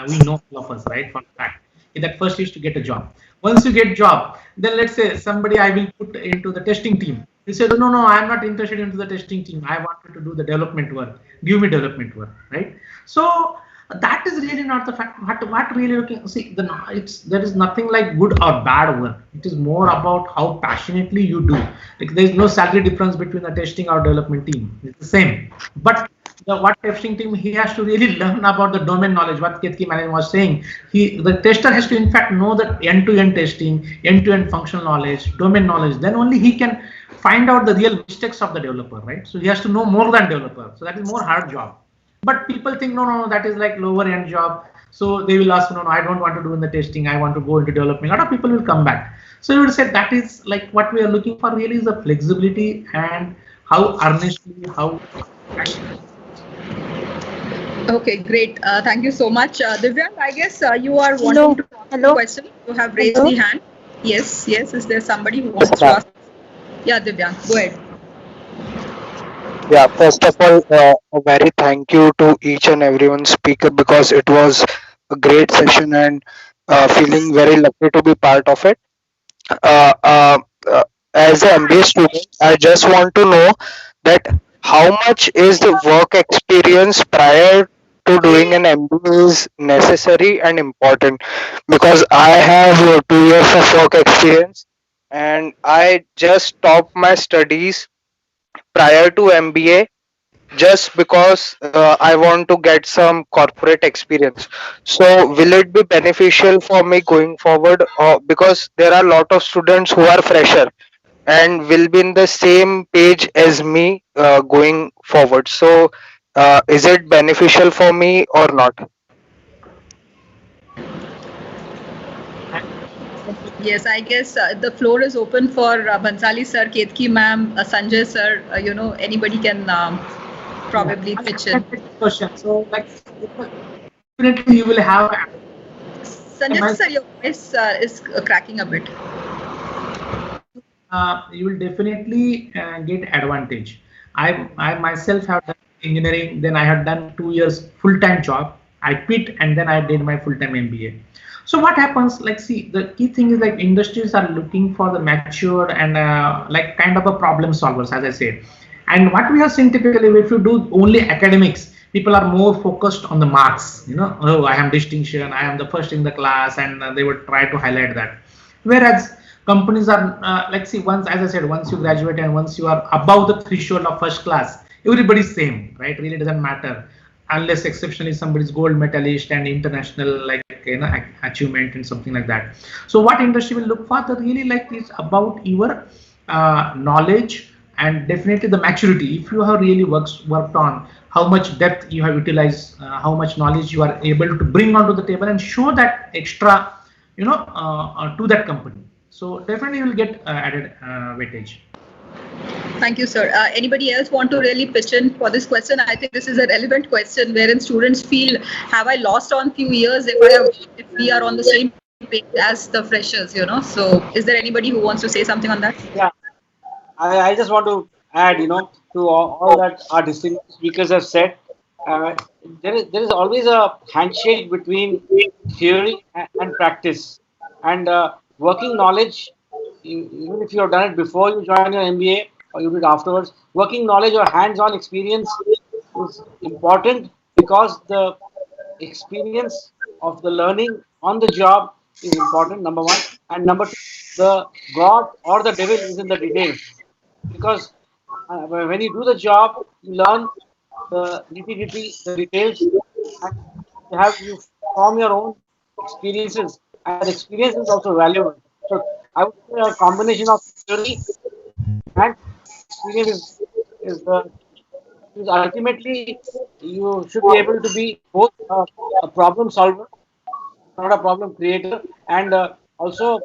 We know all of us, right, for fact. That first is to get a job. Once you get job, then let's say somebody I will put into the testing team. He said, no, I'm not interested into the testing team. I wanted to do the development work. Give me development work, right? So That is really not the fact. What really looking, see, there is nothing like good or bad work. It is more about how passionately you do. Like there is no salary difference between the testing or development team. It's the same. But the what testing team, he has to really learn about the domain knowledge. What Ketki Manager was saying, the tester has to in fact know the end-to-end testing, end-to-end functional knowledge, domain knowledge. Then only he can find out the real mistakes of the developer, right? So he has to know more than developer. So that is more hard job. But people think, no, that is like lower end job. So they will ask, no, I don't want to do in the testing. I want to go into development. A lot of people will come back. So you would say that is like what we are looking for really is the flexibility and how earnestly, how. Okay, great. Thank you so much. Divyang, I guess you are wanting to ask a question. You have raised the hand. Yes. Is there somebody who wants to ask? Yeah, Divyang, go ahead. Yeah, first of all, a very thank you to each and everyone speaker because it was a great session and feeling very lucky to be part of it. Uh, uh, uh, as an MBA student, I just want to know that how much is the work experience prior to doing an MBA is necessary and important because I have 2 years of work experience and I just stopped my studies prior to MBA just because I want to get some corporate experience. So, will it be beneficial for me going forward? Because there are a lot of students who are fresher and will be in the same page as me going forward. So, is it beneficial for me or not? Yes, I guess the floor is open for Bansali sir, Ketki ma'am, Sanjay sir. Anybody can probably pitch in. Question. So, like, definitely you will have. Sanjay sir, your voice is cracking a bit. You will definitely get advantage. I myself have done engineering, then I had done 2 years full-time job. I quit and then I did my full-time MBA. So what happens, like, see, the key thing is like industries are looking for the mature and like kind of a problem solvers, as I said. And what we have seen typically, if you do only academics, people are more focused on the marks, oh, I am distinction, I am the first in the class, and they would try to highlight that. Whereas companies are like, see, once, as I said, once you graduate and once you are above the threshold of first class, everybody's same, right? Really doesn't matter unless exceptionally somebody's gold medalist and international like achievement and something like that. So what industry will look for, the really like is about your knowledge and definitely the maturity. If you have really worked on how much depth you have utilized, how much knowledge you are able to bring onto the table and show that extra, to that company. So definitely you will get added weightage. Thank you, sir. Anybody else want to really pitch in for this question? I think this is a relevant question wherein students feel, have I lost on few years if we are on the same page as the freshers, So is there anybody who wants to say something on that? Yeah, I just want to add, to all that our distinguished speakers have said. There is always a handshake between theory and practice, and working knowledge. Even if you have done it before you join your MBA or you did afterwards, working knowledge or hands-on experience is important because the experience of the learning on the job is important, number one. And number two, the God or the devil is in the details. Because when you do the job, you learn the nitty-gritty, the details, and you form your own experiences. And the experience is also valuable. So I would say a combination of theory and experience is ultimately you should be able to be both a problem solver, not a problem creator, and also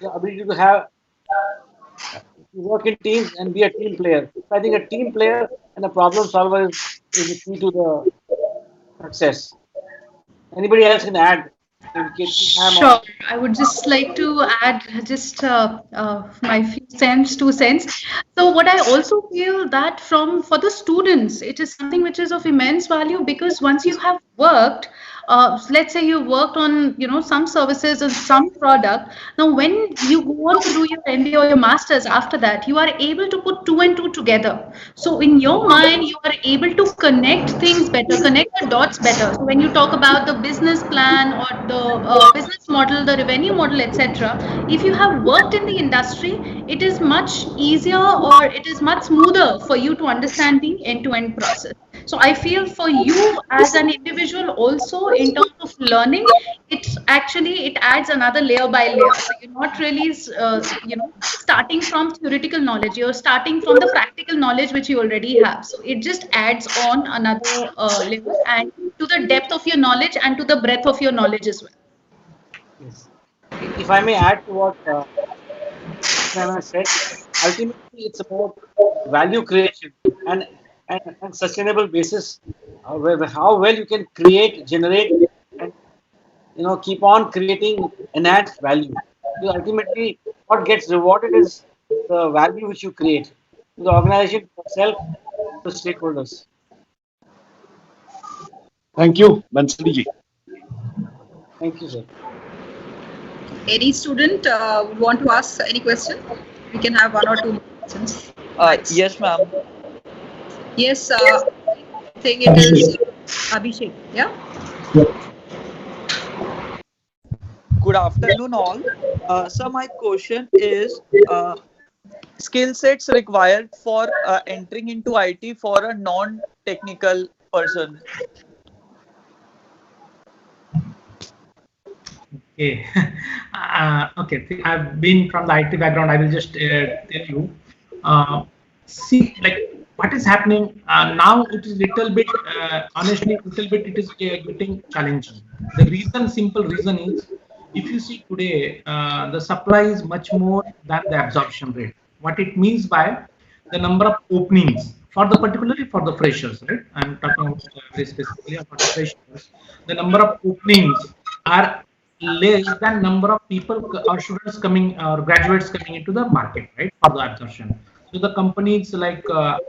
the ability to have work in teams and be a team player. So I think a team player and a problem solver is the key to the success. Anybody else can add? Sure. I would just like to add just my few cents, 2 cents. So what I also feel that for the students, it is something which is of immense value because once you have worked, let's say you worked on, some services or some product. Now, when you go on to do your MBA or your master's after that, you are able to put two and two together. So in your mind, you are able to connect things better, connect the dots better. So when you talk about the business plan or the business model, the revenue model, etc., if you have worked in the industry, it is much easier or it is much smoother for you to understand the end-to-end process. So I feel for you as an individual also in terms of learning, it adds another layer by layer. So you're not really starting from theoretical knowledge. You're starting from the practical knowledge which you already have. So it just adds on another layer and to the depth of your knowledge and to the breadth of your knowledge as well. Yes. If I may add to what Pranav said, ultimately it's about value creation and and sustainable basis. How well you can create, generate, and keep on creating enhanced value. So ultimately, what gets rewarded is the value which you create to the organization, to yourself, to stakeholders. Thank you, Bansali. Thank you, sir. Any student want to ask any question? We can have one or two questions. Yes, ma'am. Yes, I think it is Abhishek. Yeah. Good afternoon, all. So my question is, skill sets required for entering into IT for a non-technical person. Okay. Okay. I've been from the IT background. I will just tell you. See, like what is happening now. It is little bit, honestly, little bit. It is getting challenging. The simple reason is, if you see today, the supply is much more than the absorption rate. What it means by the number of openings for the particularly for the freshers, right? I'm talking about very specifically about the freshers. The number of openings are less than number of people or students coming or graduates coming into the market, right, for the absorption. So the companies like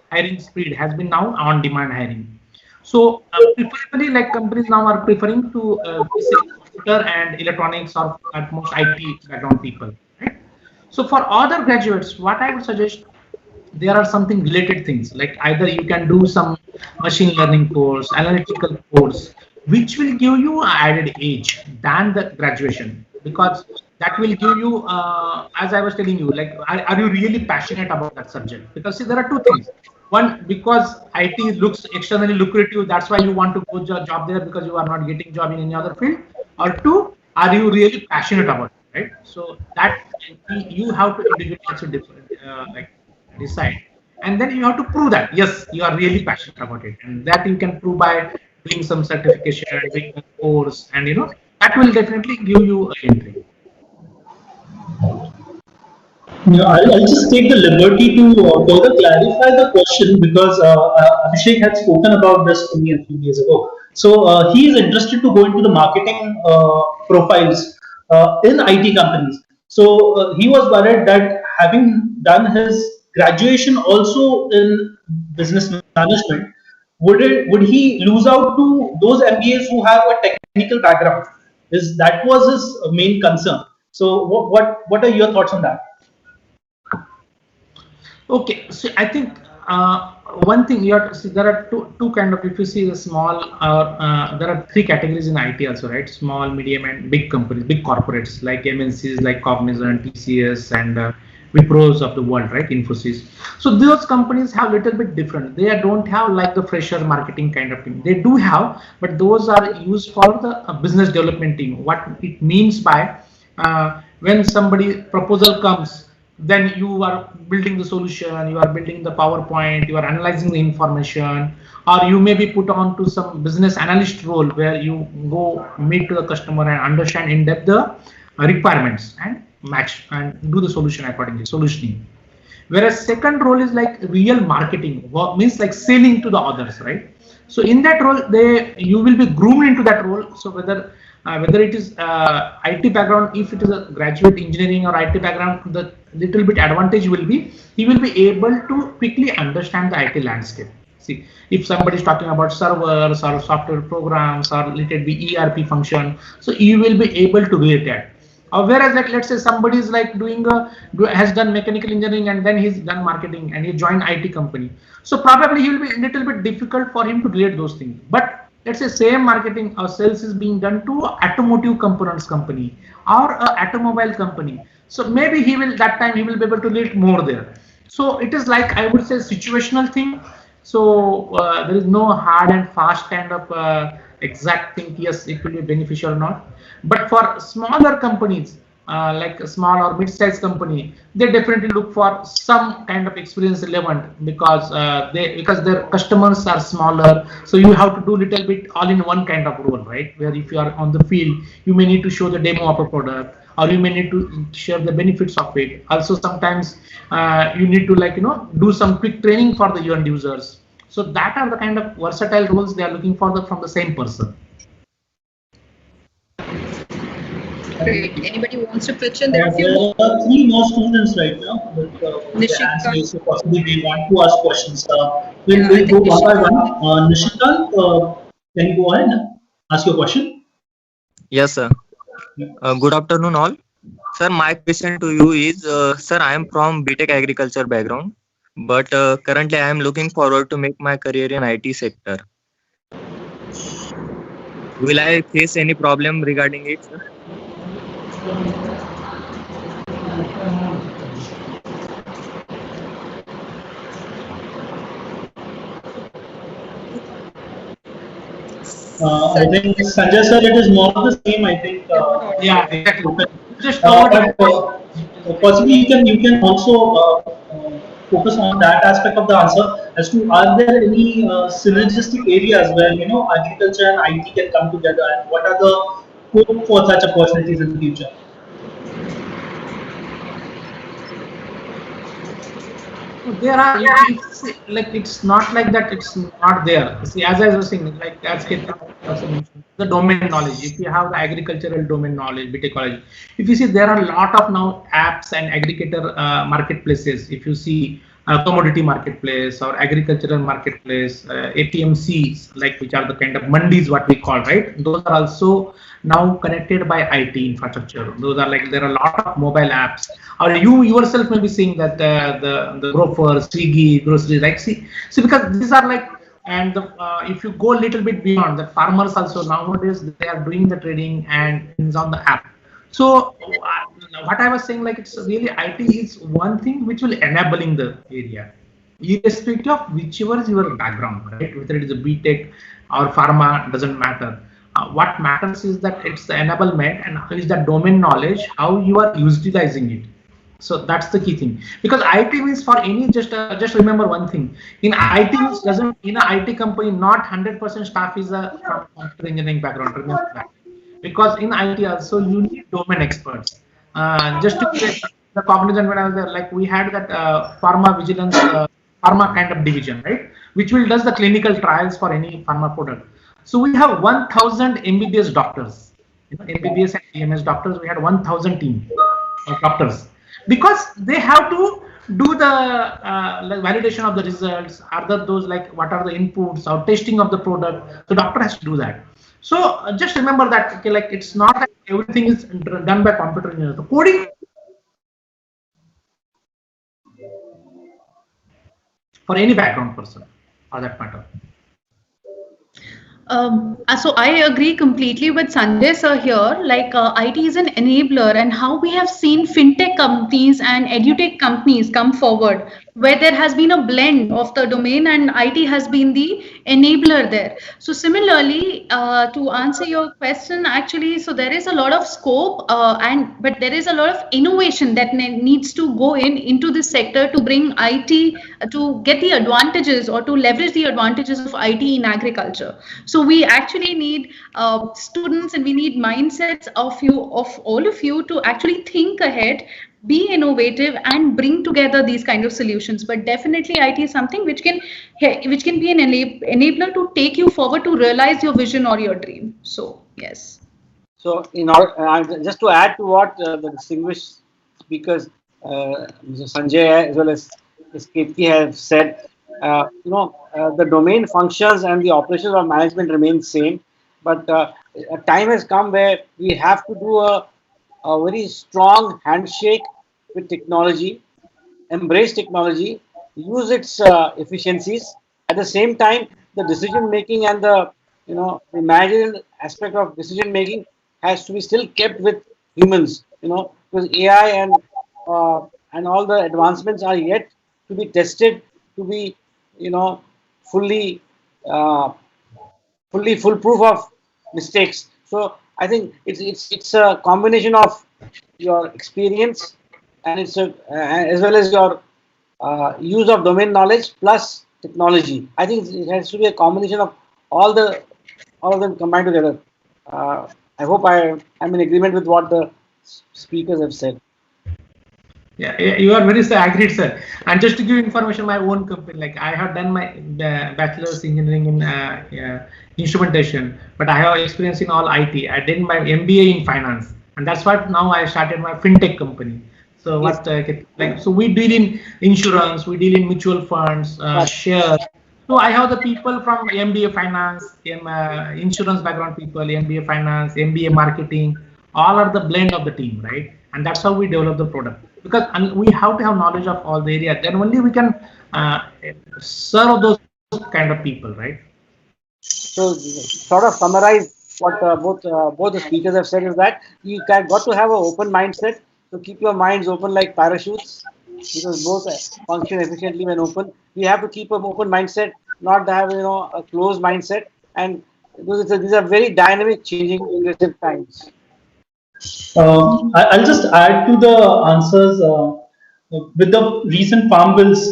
hiring speed has been now on demand hiring. So preferably, like companies now are preferring to computer and electronics or at most IT background people, right? So for other graduates, what I would suggest, there are something related things, like either you can do some machine learning course, analytical course, which will give you an added edge than the graduation, because that will give you, as I was telling you, like are you really passionate about that subject? Because see, there are two things. One, because IT looks externally lucrative, that's why you want to go job there, because you are not getting job in any other field. Or two, are you really passionate about it, right? So that you have to individually also like decide, and then you have to prove that yes, you are really passionate about it, and that you can prove by doing some certification, doing a course, and that will definitely give you an entry. Yeah, I'll just take the liberty to further clarify the question, because Abhishek had spoken about this to me a few days ago. So he is interested to go into the marketing profiles in IT companies. So he was worried that having done his graduation also in business management, would he lose out to those MBAs who have a technical background? That was his main concern. So what are your thoughts on that? Okay, so I think one thing you have to see, there are two kind of, if you see the small, there are three categories in IT also, right? Small, medium, and big companies, big corporates like MNCs like Cognizant, TCS, and Wipros of the world, right? Infosys. So those companies have little bit different. They don't have like the fresher marketing kind of thing. They do have, but those are used for the business development team. What it means by when somebody proposal comes, then you are building the solution, you are building the PowerPoint, you are analyzing the information, or you may be put on to some business analyst role where you go meet to the customer and understand in depth the requirements and match and do the solution accordingly, solutioning. Whereas second role is like real marketing, means like selling to the others, right? So in that role, you will be groomed into that role. So whether it is IT background, if it is a graduate engineering or IT background, the little bit advantage will be he will be able to quickly understand the IT landscape. See, if somebody is talking about servers or software programs or let it be ERP function, so you will be able to relate that. Whereas, like, let's say somebody is like has done mechanical engineering and then he's done marketing and he joined IT company. So probably he will be a little bit difficult for him to relate those things. But let's say same marketing or sales is being done to automotive components company or a automobile company. So maybe he will that time he will be able to relate more there. So it is like, I would say, situational thing. So there is no hard and fast kind of exact thing. Yes, it will be beneficial or not. But for smaller companies, like a small or mid-sized company, they definitely look for some kind of experience relevant because because their customers are smaller. So you have to do little bit all in one kind of role, right? Where if you are on the field, you may need to show the demo of a product, or you may need to share the benefits of it. Also, sometimes you need to, like, do some quick training for the end users. So that are the kind of versatile roles they are looking for from the same person. Great. Anybody wants to pitch in? There There are few are three more students right now with their hands Nishika. raised, so possibly they want to ask questions. Yeah, I We'll go think one by Nishika. one. Nishikant, can you go ahead and ask your question? Yes, sir. Good afternoon, all. Sir, my question to you is, sir, I am from BTech agriculture background, but currently I am looking forward to make my career in IT sector. Will I face any problem regarding it, sir? I think Sanjay sir, it is more of the same. I think. Yeah, exactly. Just But possibly you can also focus on that aspect of the answer as to, are there any synergistic areas where agriculture and IT can come together, and what are the scope for such opportunities in the future? there are, it's like, it's not like that it's not there. See, as I was saying, like, as Ketan also mentioned, the domain knowledge. If you have the agricultural domain knowledge, BTech college, if you see, there are a lot of now apps and aggregator marketplaces. If you see commodity marketplace or agricultural marketplace, APMCs, like, which are the kind of mandis what we call, right? Those are also now connected by IT infrastructure. Those are like, there are a lot of mobile apps, or you yourself may be seeing that the Grover, Swiggy, grocery, right? See, because these are like, and if you go a little bit beyond that, farmers also nowadays they are doing the trading and it's on the app. So what I was saying, like, it's really, IT is one thing which will enabling the area, irrespective of whichever is your background, right? Whether it is a BTech or pharma, doesn't matter. What matters is that it's the enablement and is the domain knowledge, how you are utilizing it. So that's the key thing, because IT means for any, just remember one thing, in IT means doesn't, in an IT company, not 100% staff is from computer engineering background. Remember that, because in IT also you need domain experts. Just to get the cognizant, when I was there, like, we had that pharma vigilance, pharma kind of division, right, which will does the clinical trials for any pharma product. So we have 1,000 MBBS doctors, MBBS and BMS doctors. We had 1,000 team of doctors, because they have to do the like validation of the results, other those, like, what are the inputs or testing of the product. So doctor has to do that. So just remember that, okay, like, it's not that everything is done by computer engineers. The coding for any background person, for that matter. So I agree completely with Sanjay sir here. Like, IT is an enabler, and how we have seen fintech companies and edutech companies come forward, where there has been a blend of the domain and IT has been the enabler there. So similarly, to answer your question, actually, so there is a lot of scope, but there is a lot of innovation that needs to go into this sector to bring IT to get the advantages or to leverage the advantages of IT in agriculture. So we actually need students, and we need mindsets of all of you to actually think ahead, be innovative, and bring together these kind of solutions. But definitely IT is something which can be an enabler to take you forward to realize your vision or your dream. So yes. So, just to add to what the distinguished speakers, Mr. Sanjay as well as Ms. Ketki have said, the domain functions and the operations of management remain same, but a time has come where we have to do a very strong handshake with technology, embrace technology, use its efficiencies. At the same time, the decision making and the managerial aspect of decision making has to be still kept with humans. Because AI and all the advancements are yet to be tested to be you know fully uh, fully foolproof of mistakes. So I think it's a combination of your experience and it's as well as your use of domain knowledge plus technology. I think it has to be a combination of all the all of them combined together. I hope I'm in agreement with what the speakers have said. You are very agreed, sir. And just to give information, my own company, like I have done my bachelor's engineering in instrumentation, but I have experience in all IT. I did my MBA in finance, and that's what now I started my fintech company. So Yes. what like so we deal in insurance, we deal in mutual funds, shares. So I have the people from MBA finance, insurance background people, MBA finance, MBA marketing, all are the blend of the team, right? And that's how we develop the product, because we have to have knowledge of all the areas, then only we can serve those kind of people, right? So, sort of summarize what both the speakers have said is that you got to have an open mindset. So keep your minds open like parachutes, because both function efficiently when open. You have to keep an open mindset, not to have a closed mindset. And because these are very dynamic, changing, aggressive times. I'll just add to the answers. With the recent farm bills,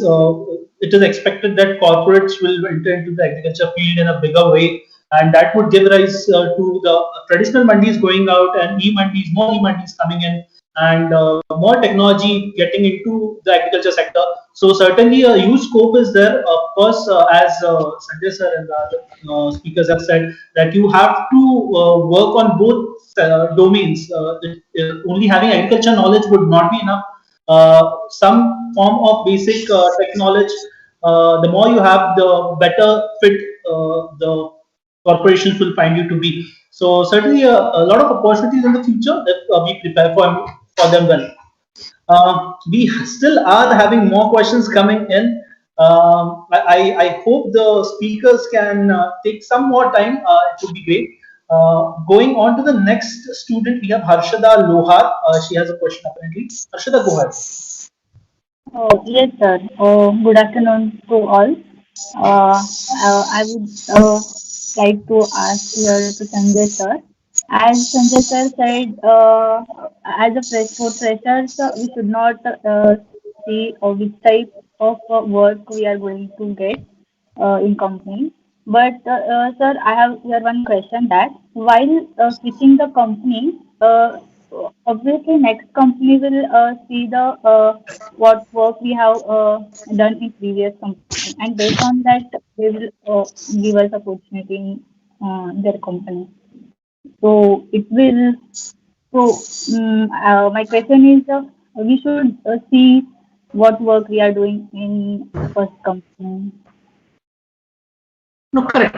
it is expected that corporates will enter into the agriculture field in a bigger way, and that would give rise to the traditional mandis going out and e-mandis, more e-mandis coming in, and more technology getting into the agriculture sector. So certainly a huge scope is there. Of course, as Sanjay sir and the other speakers have said, that you have to work on both domains. Only having agriculture knowledge would not be enough. Some form of basic tech knowledge, the more you have, the better fit the corporations will find you to be. So certainly a lot of opportunities in the future if we prepare for them well. We still are having more questions coming in. I hope the speakers can take some more time. It would be great. Going on to the next student, we have Harshada Lohar. She has a question apparently. Harshada, go ahead. Yes, sir. Good afternoon to all. I would like to ask here to Sanjay sir. As Sanjay sir said, as a for freshers, we should not see which type of work we are going to get in company. But sir, I have here one question that while switching the company, obviously next company will see the what work we have done in previous company, and based on that they will give us opportunity in their company. So it will. My question is, we should see what work we are doing in first company. No, correct.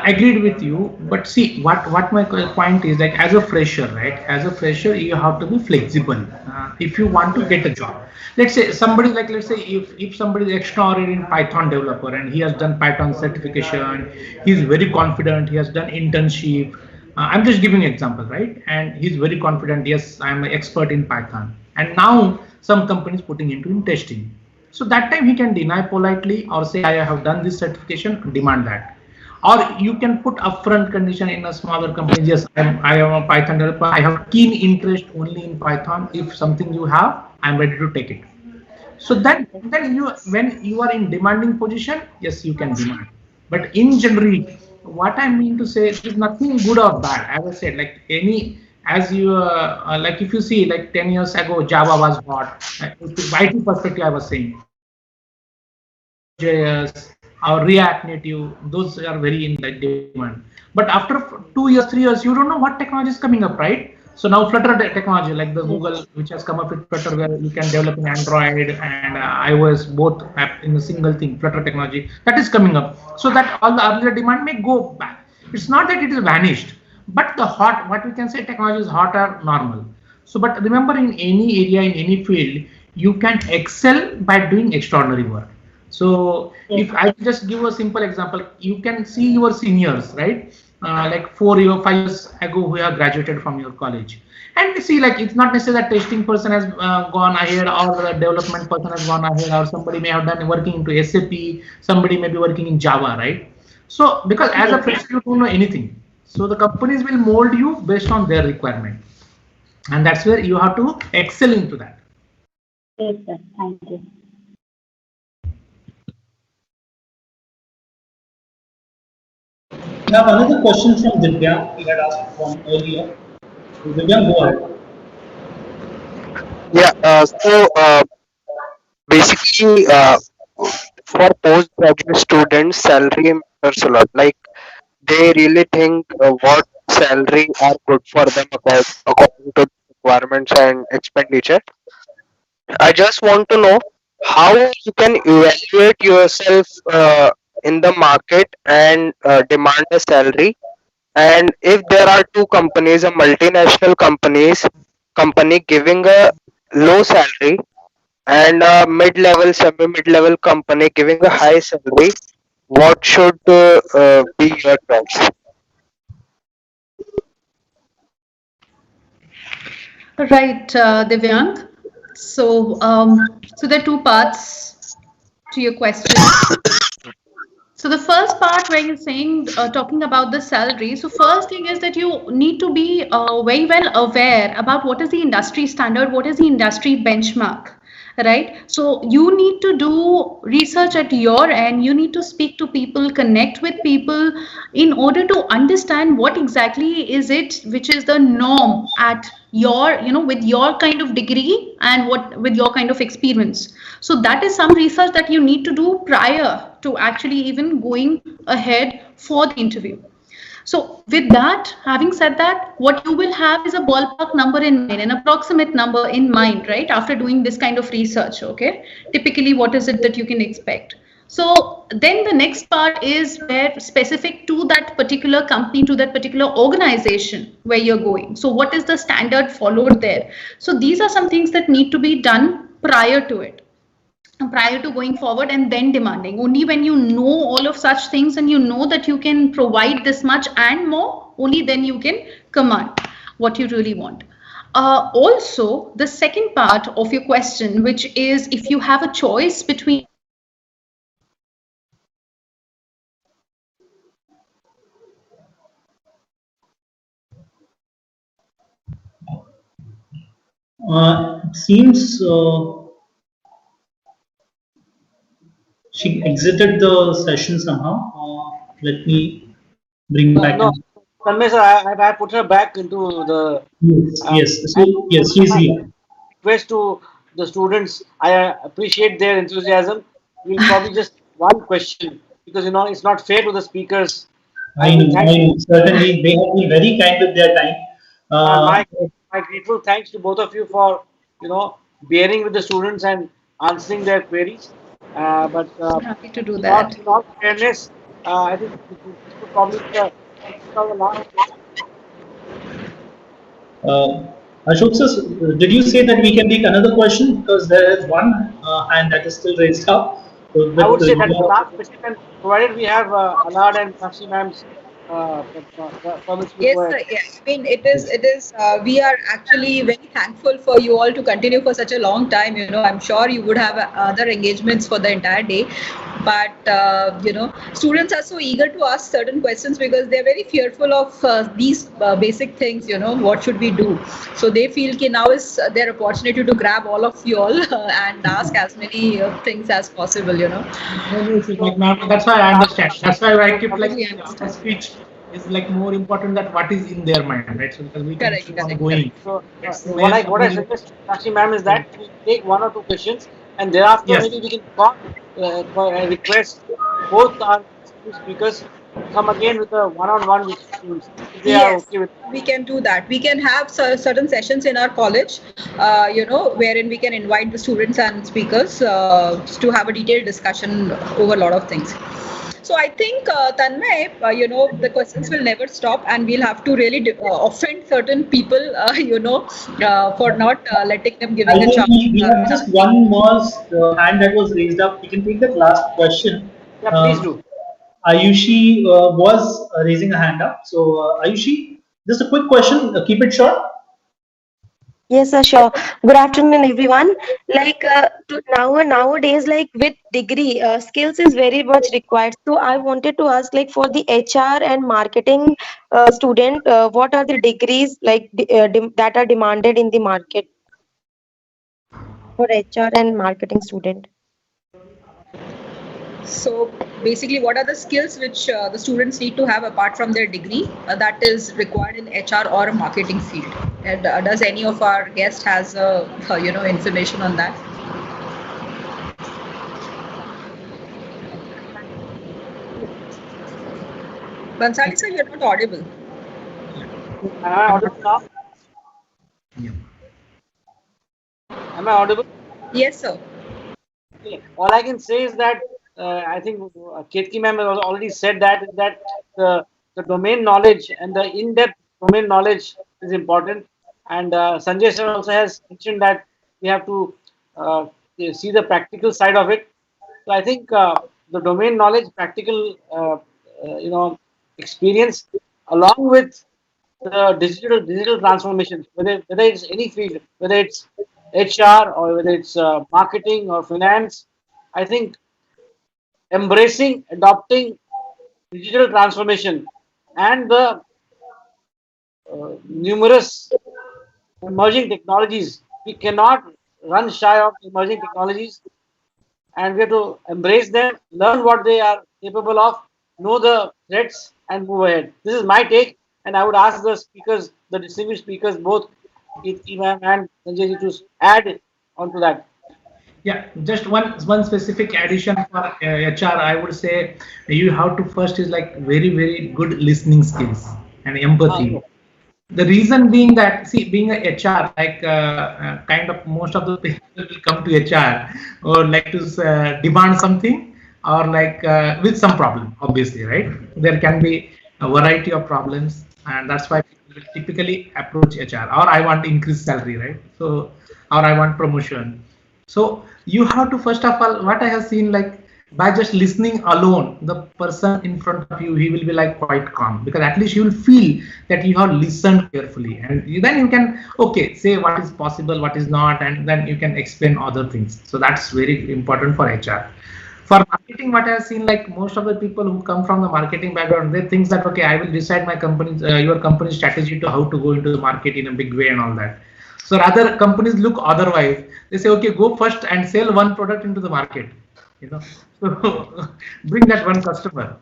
Agreed with you. But see, what my point is, like as a fresher, right? As a fresher, you have to be flexible. If you want to get a job, let's say somebody like, let's say if somebody is extraordinary in Python developer and he has done Python certification, he's very confident. He has done internship. I'm just giving an example, right? And he's very confident. Yes, I'm an expert in Python. And now some companies putting into in testing. So that time he can deny politely or say, I have done this certification, demand that. Or you can put upfront condition in a smaller company. Yes, I am a Python developer. I have keen interest only in Python. If something you have, I'm ready to take it. So then you, when you are in demanding position, yes, you can demand. But in general, what I mean to say is nothing good or bad. As I said, like any, as you like if you see like 10 years ago, Java was hot. IT perspective, I was saying. JS or React Native, those are very in like demand. But after 2 years, 3 years, you don't know what technology is coming up, right? So now Flutter technology, like the Google, which has come up with Flutter, where you can develop in Android and iOS both app in a single thing. Flutter technology that is coming up, so that all the earlier demand may go back. It's not that it is vanished, but the hot, what we can say, technology is hot or normal. So, but remember, in any area, in any field, you can excel by doing extraordinary work. So if I just give a simple example, you can see your seniors, right? Like 4 years, 5 years ago, who have graduated from your college, and see, like, it's not necessarily that testing person has gone ahead, or the development person has gone ahead, or somebody may have done working into SAP, somebody may be working in Java, right? So because as a fresh, you don't know anything, so the companies will mold you based on their requirement, and that's where you have to excel into that. Yes, sir. Thank you. We have another question from Divya. We had asked from earlier. Divya, go ahead. Yeah. Basically, for postgraduate students, salary matters a lot. Like, they really think what salary are good for them according to requirements and expenditure. I just want to know how you can evaluate yourself in the market and demand a salary. And if there are two companies, a multinational company giving a low salary, and a mid-level, semi-mid-level company giving a high salary, what should be your choice? Right, Divyang. So there are two parts to your question. So the first part where you're saying, talking about the salary. So first thing is that you need to be very well aware about what is the industry standard, what is the industry benchmark, right? So you need to do research at your end. You need to speak to people, connect with people in order to understand what exactly is it, which is the norm at your, with your kind of degree and what with your kind of experience. So that is some research that you need to do prior to actually even going ahead for the interview. So with that, having said that, what you will have is a ballpark number in mind, an approximate number in mind, right? After doing this kind of research, okay? Typically, what is it that you can expect? So then the next part is where specific to that particular company, to that particular organization where you're going. So what is the standard followed there? So these are some things that need to be done prior to it, prior to going forward, and then demanding. Only when you know all of such things and you know that you can provide this much and more, only then you can command what you really want. Also, the second part of your question, which is if you have a choice between It seems she exited the session somehow. Let me bring back. No, Tanmay sir, I put her back into the. Yes. So, yes, she's here. Request to the students. I appreciate their enthusiasm. We'll probably just one question because it's not fair to the speakers. I know. Certainly, they have been very kind with their time. My grateful thanks to both of you for bearing with the students and answering their queries. But happy to do that. In all fairness, I think this would probably be the last. Ashok sir, did you say that we can take another question, because there is one hand that is still raised up? So I would say that's the last question, and provided we have ALARD and Sakshi ma'am's permission. Yes, sir. Yes. I mean, it is. We are actually very thankful for you all to continue for such a long time. I'm sure you would have other engagements for the entire day, but students are so eager to ask certain questions because they're very fearful of these basic things. What should we do? So they feel that now is their opportunity to grab all of you all and ask as many things as possible. That's why I understand. That's why I keep after speech is more important than what is in their mind, right? So because we can keep on going. So what I suggest, Sakshi ma'am, is that we take one or two questions, and thereafter maybe we can request both our speakers come again with a one-on-one with students if they are Yes, okay with. we can do that. We can have certain sessions in our college, wherein we can invite the students and speakers to have a detailed discussion over a lot of things. So I think, Tanmay, the questions will never stop, and we'll have to really offend certain people, for not letting them I giving a think chance. we have just one more hand that was raised up. We can take that last question. Yeah, please Um, do. Ayushi was raising a hand up. So, Ayushi, just a quick question. Keep it short. Yes, sir, sure. Good afternoon, everyone. Like nowadays, like with degree, skills is very much required. So I wanted to ask, like for the HR and marketing student, what are the degrees like that are demanded in the market for HR and marketing student? So basically, what are the skills which the students need to have apart from their degree that is required in HR or a marketing field? And does any of our guest has information on that? Bansali sir, you're not audible. Am I audible now? Am I audible? Yes, sir. Okay. All I can say is that I think Ketki ma'am has already said that the domain knowledge and the in-depth domain knowledge is important. And Sanjay sir also has mentioned that we have to uh, see the practical side of it. So I think the domain knowledge, practical, experience, along with the digital transformation, whether it's any field, whether it's HR or whether it's marketing or finance, I think embracing, adopting digital transformation and the numerous emerging technologies, we cannot run shy of emerging technologies, and we have to embrace them, learn what they are capable of, know the threats, and move ahead. This is my take, and I would ask the speakers, the distinguished speakers, both Keerti ma'am and Sanjay ji, to add onto that. Yeah, just one specific addition for HR, I would say you have to first is like very good listening skills and empathy. The reason being that, see, being a HR, like kind of most of the people will come to HR or like to demand something or like with some problem, obviously, right? There can be a variety of problems, and that's why people will typically approach HR. Or I want increased salary, right? So, or I want promotion. So you have to, first of all, what I have seen, like by just listening alone, the person in front of you, he will be like quite calm, because at least you will feel that you have listened carefully, and then you can, okay, say what is possible, what is not, and then you can explain other things. So that's very important for HR. For marketing, what I have seen, like most of the people who come from the marketing background, they think that, okay, I will decide my company, your company's strategy to how to go into the market in a big way and all that. So rather companies look otherwise. They say, okay, go first and sell one product into the market, so bring that one customer.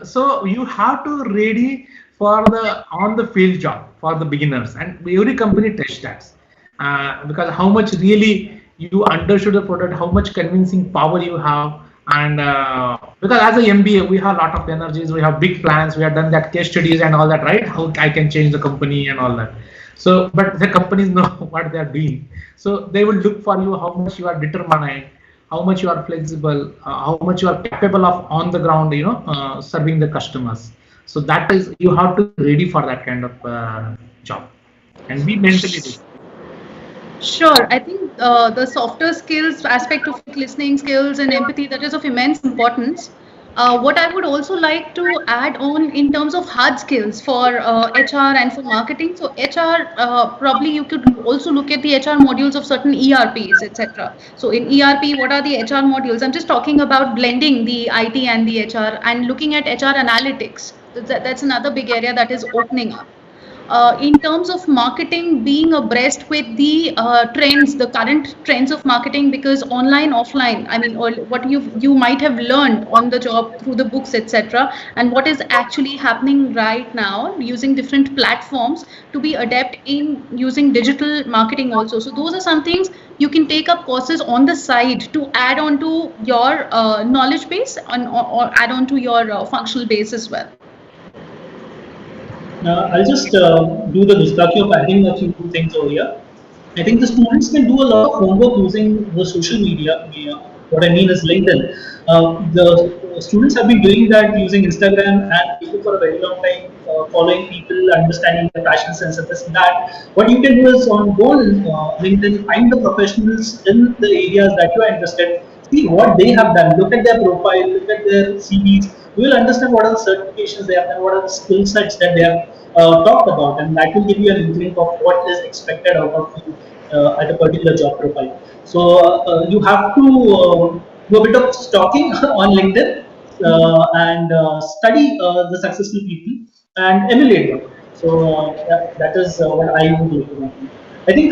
So you have to ready for the on the field job for the beginners, and every company tests that, because how much really you understood the product, how much convincing power you have. And because as a MBA, we have a lot of energies, we have big plans, we have done that case studies and all that, right? How I can change the company and all that. So but the companies know what they are doing, so they will look for you, how much you are determined, how much you are flexible, how much you are capable of on the ground, serving the customers. So that is, you have to be ready for that kind of job and be mentally ready. Sure. I think the softer skills aspect of it, listening skills and empathy, that is of immense importance. What I would also like to add on in terms of hard skills for HR and for marketing. So HR, probably you could also look at the HR modules of certain ERPs, etc. So in ERP, what are the HR modules? I'm just talking about blending the IT and the HR and looking at HR analytics. That's another big area that is opening up. in terms of marketing, being abreast with the trends, the current trends of marketing, because online, offline, I mean, what you might have learned on the job through the books, etc., and what is actually happening right now using different platforms to be adept in using digital marketing also. So those are some things you can take up courses on the side to add on to your knowledge base or add on to your functional base as well. I'll just do the discussion of adding a few things over here. I think the students can do a lot of homework using the social media. What I mean is LinkedIn. The students have been doing that using Instagram and Facebook for a very long time, following people, understanding their passions and this and that. What you can do is go on LinkedIn, find the professionals in the areas that you are interested, see what they have done, look at their profile, look at their CVs. You will understand what are the certifications they have and what are the skill sets that they have talked about, and that will give you an inkling of what is expected out of you at a particular job profile. So you have to do a bit of stalking on LinkedIn and study the successful people and emulate them. So that is what I would recommend. I think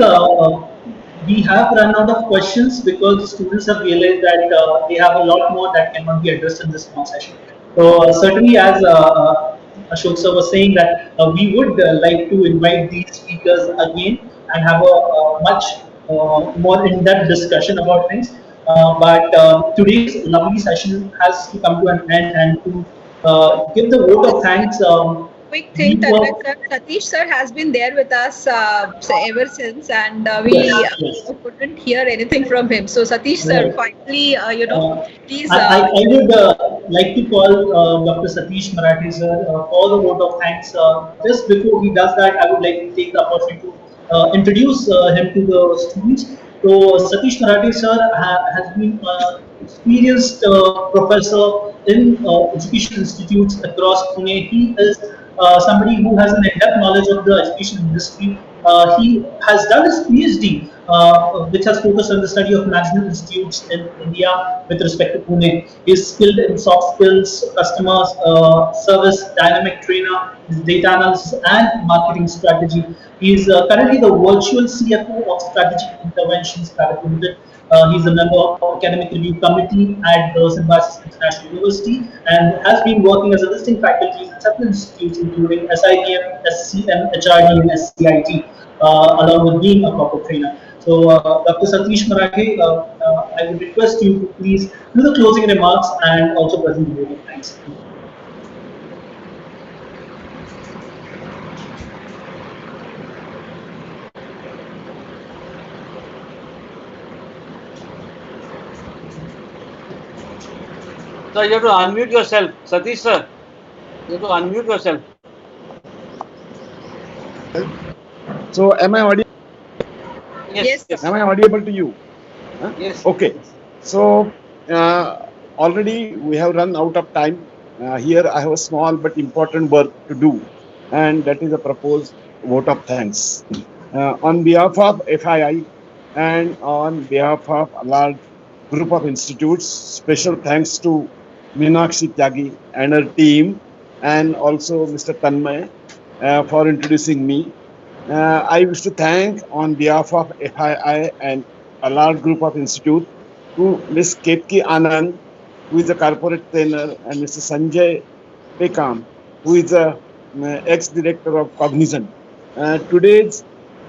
we have run out of questions because the students have realized that they have a lot more that cannot be addressed in this small session. So certainly, as Ashok sir was saying, that we would like to invite these speakers again and have a much more in-depth discussion about things. But today's lovely session has to come to an end, and to give the vote of thanks. Quick thing, Satish sir has been there with us ever since, and we yes. couldn't hear anything from him. So Satish sir, finally, please. I would like to call Dr. Satish Marathi sir for the vote of thanks. Just before he does that, I would like to take the opportunity to introduce him to the students. So Satish Marathi sir has been experienced professor in education institutes across Pune. He is somebody who has an in-depth knowledge of the education industry. He has done his PhD, which has focused on the study of national institutes in India with respect to Pune. He is skilled in soft skills, customer service, dynamic trainer, data analysis, and marketing strategy. He is currently the virtual CFO of Strategic Interventions Private Limited. He's a member of Academic Review Committee at the Symbiosis International University and has been working as a visiting faculty in several institutes including SIBM, SCM, HRD, and SCIT, along with being a corporate trainer. So, Dr. Satish Marathi, I would request you to please do the closing remarks and also present the vote of thanks. So you have to unmute yourself, Satish sir. You have to unmute yourself. So am I audible? Yes. Am I audible to you? Huh? Yes. Okay. So already we have run out of time. Here I have a small but important work to do, and that is a proposed vote of thanks. On behalf of FII and on behalf of ALARD Group of Institutes, special thanks to Meenakshi Tyagi and her team, and also Mr. Tanmay for introducing me. I wish to thank on behalf of FII and ALARD Group of Institute to Ms. Ketki Anand, who is a corporate trainer, and Mr. Sanjay Pekam, who is a ex-director of Cognizant. Today's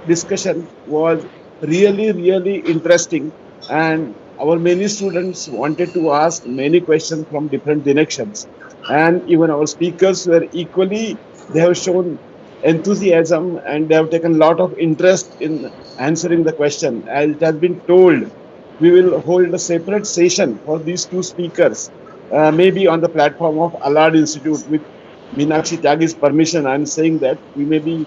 discussion was really interesting, and our many students wanted to ask many questions from different directions, and even our speakers were equally, they have shown enthusiasm and they have taken a lot of interest in answering the question. As it has been told, we will hold a separate session for these two speakers, maybe on the platform of ALARD Institute. With Meenakshi Tyagi's permission, I am saying that we may be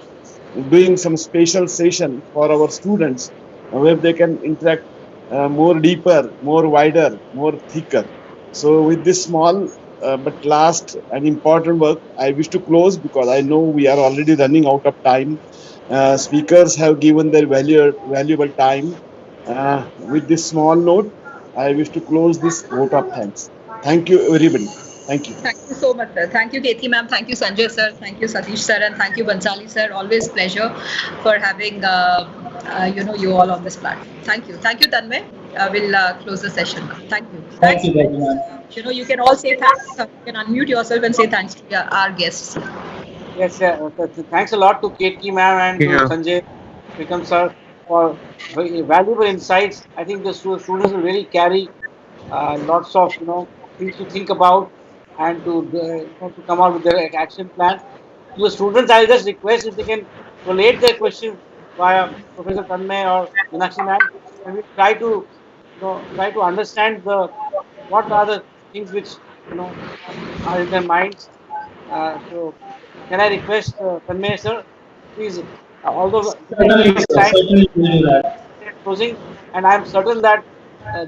doing some special session for our students where they can interact more deeper, more wider, more thicker. So with this small but last and important work, I wish to close because I know we are already running out of time. Speakers have given their valuable time. With this small note, I wish to close this vote of thanks. Thank you, everybody. Thank you. Thank you so much, sir. Thank you, Ketki ma'am. Thank you, Sanjay sir. Thank you, Satish sir, and thank you, Bansali sir. Always pleasure for having you all on this platform. Thank you. Thank you, Tanmay. We'll close the session now. Thank you. Thank Thanks. you very much. You can all say thanks. You can unmute yourself and say thanks to our guests. Yes, thanks a lot to Ketki ma'am and to Sanjay Vikram sir for very valuable insights. I think the students will really carry lots of things to think about and to come out with their action plan. To the students, I'll just request if they can collate their questions via Professor Tanmay or Meenakshi ma'am, and we try to understand what are the things which are in their minds. So, can I request Tanmay sir, please, although Certainly, limited sir. time, Certainly, we'll do that. closing, and I'm certain that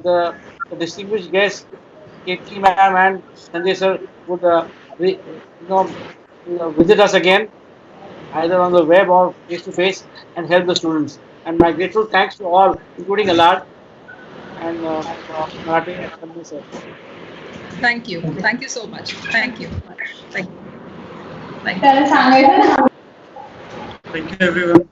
the distinguished guests, Ketki ma'am and Sanjay sir, would visit us again, either on the web or face to face, and help the students. And my grateful thanks to all, including Alard and Marathi and Tanmay sir. Thank you. Thank you so much. Thank you. Thank you. Thank you, everyone.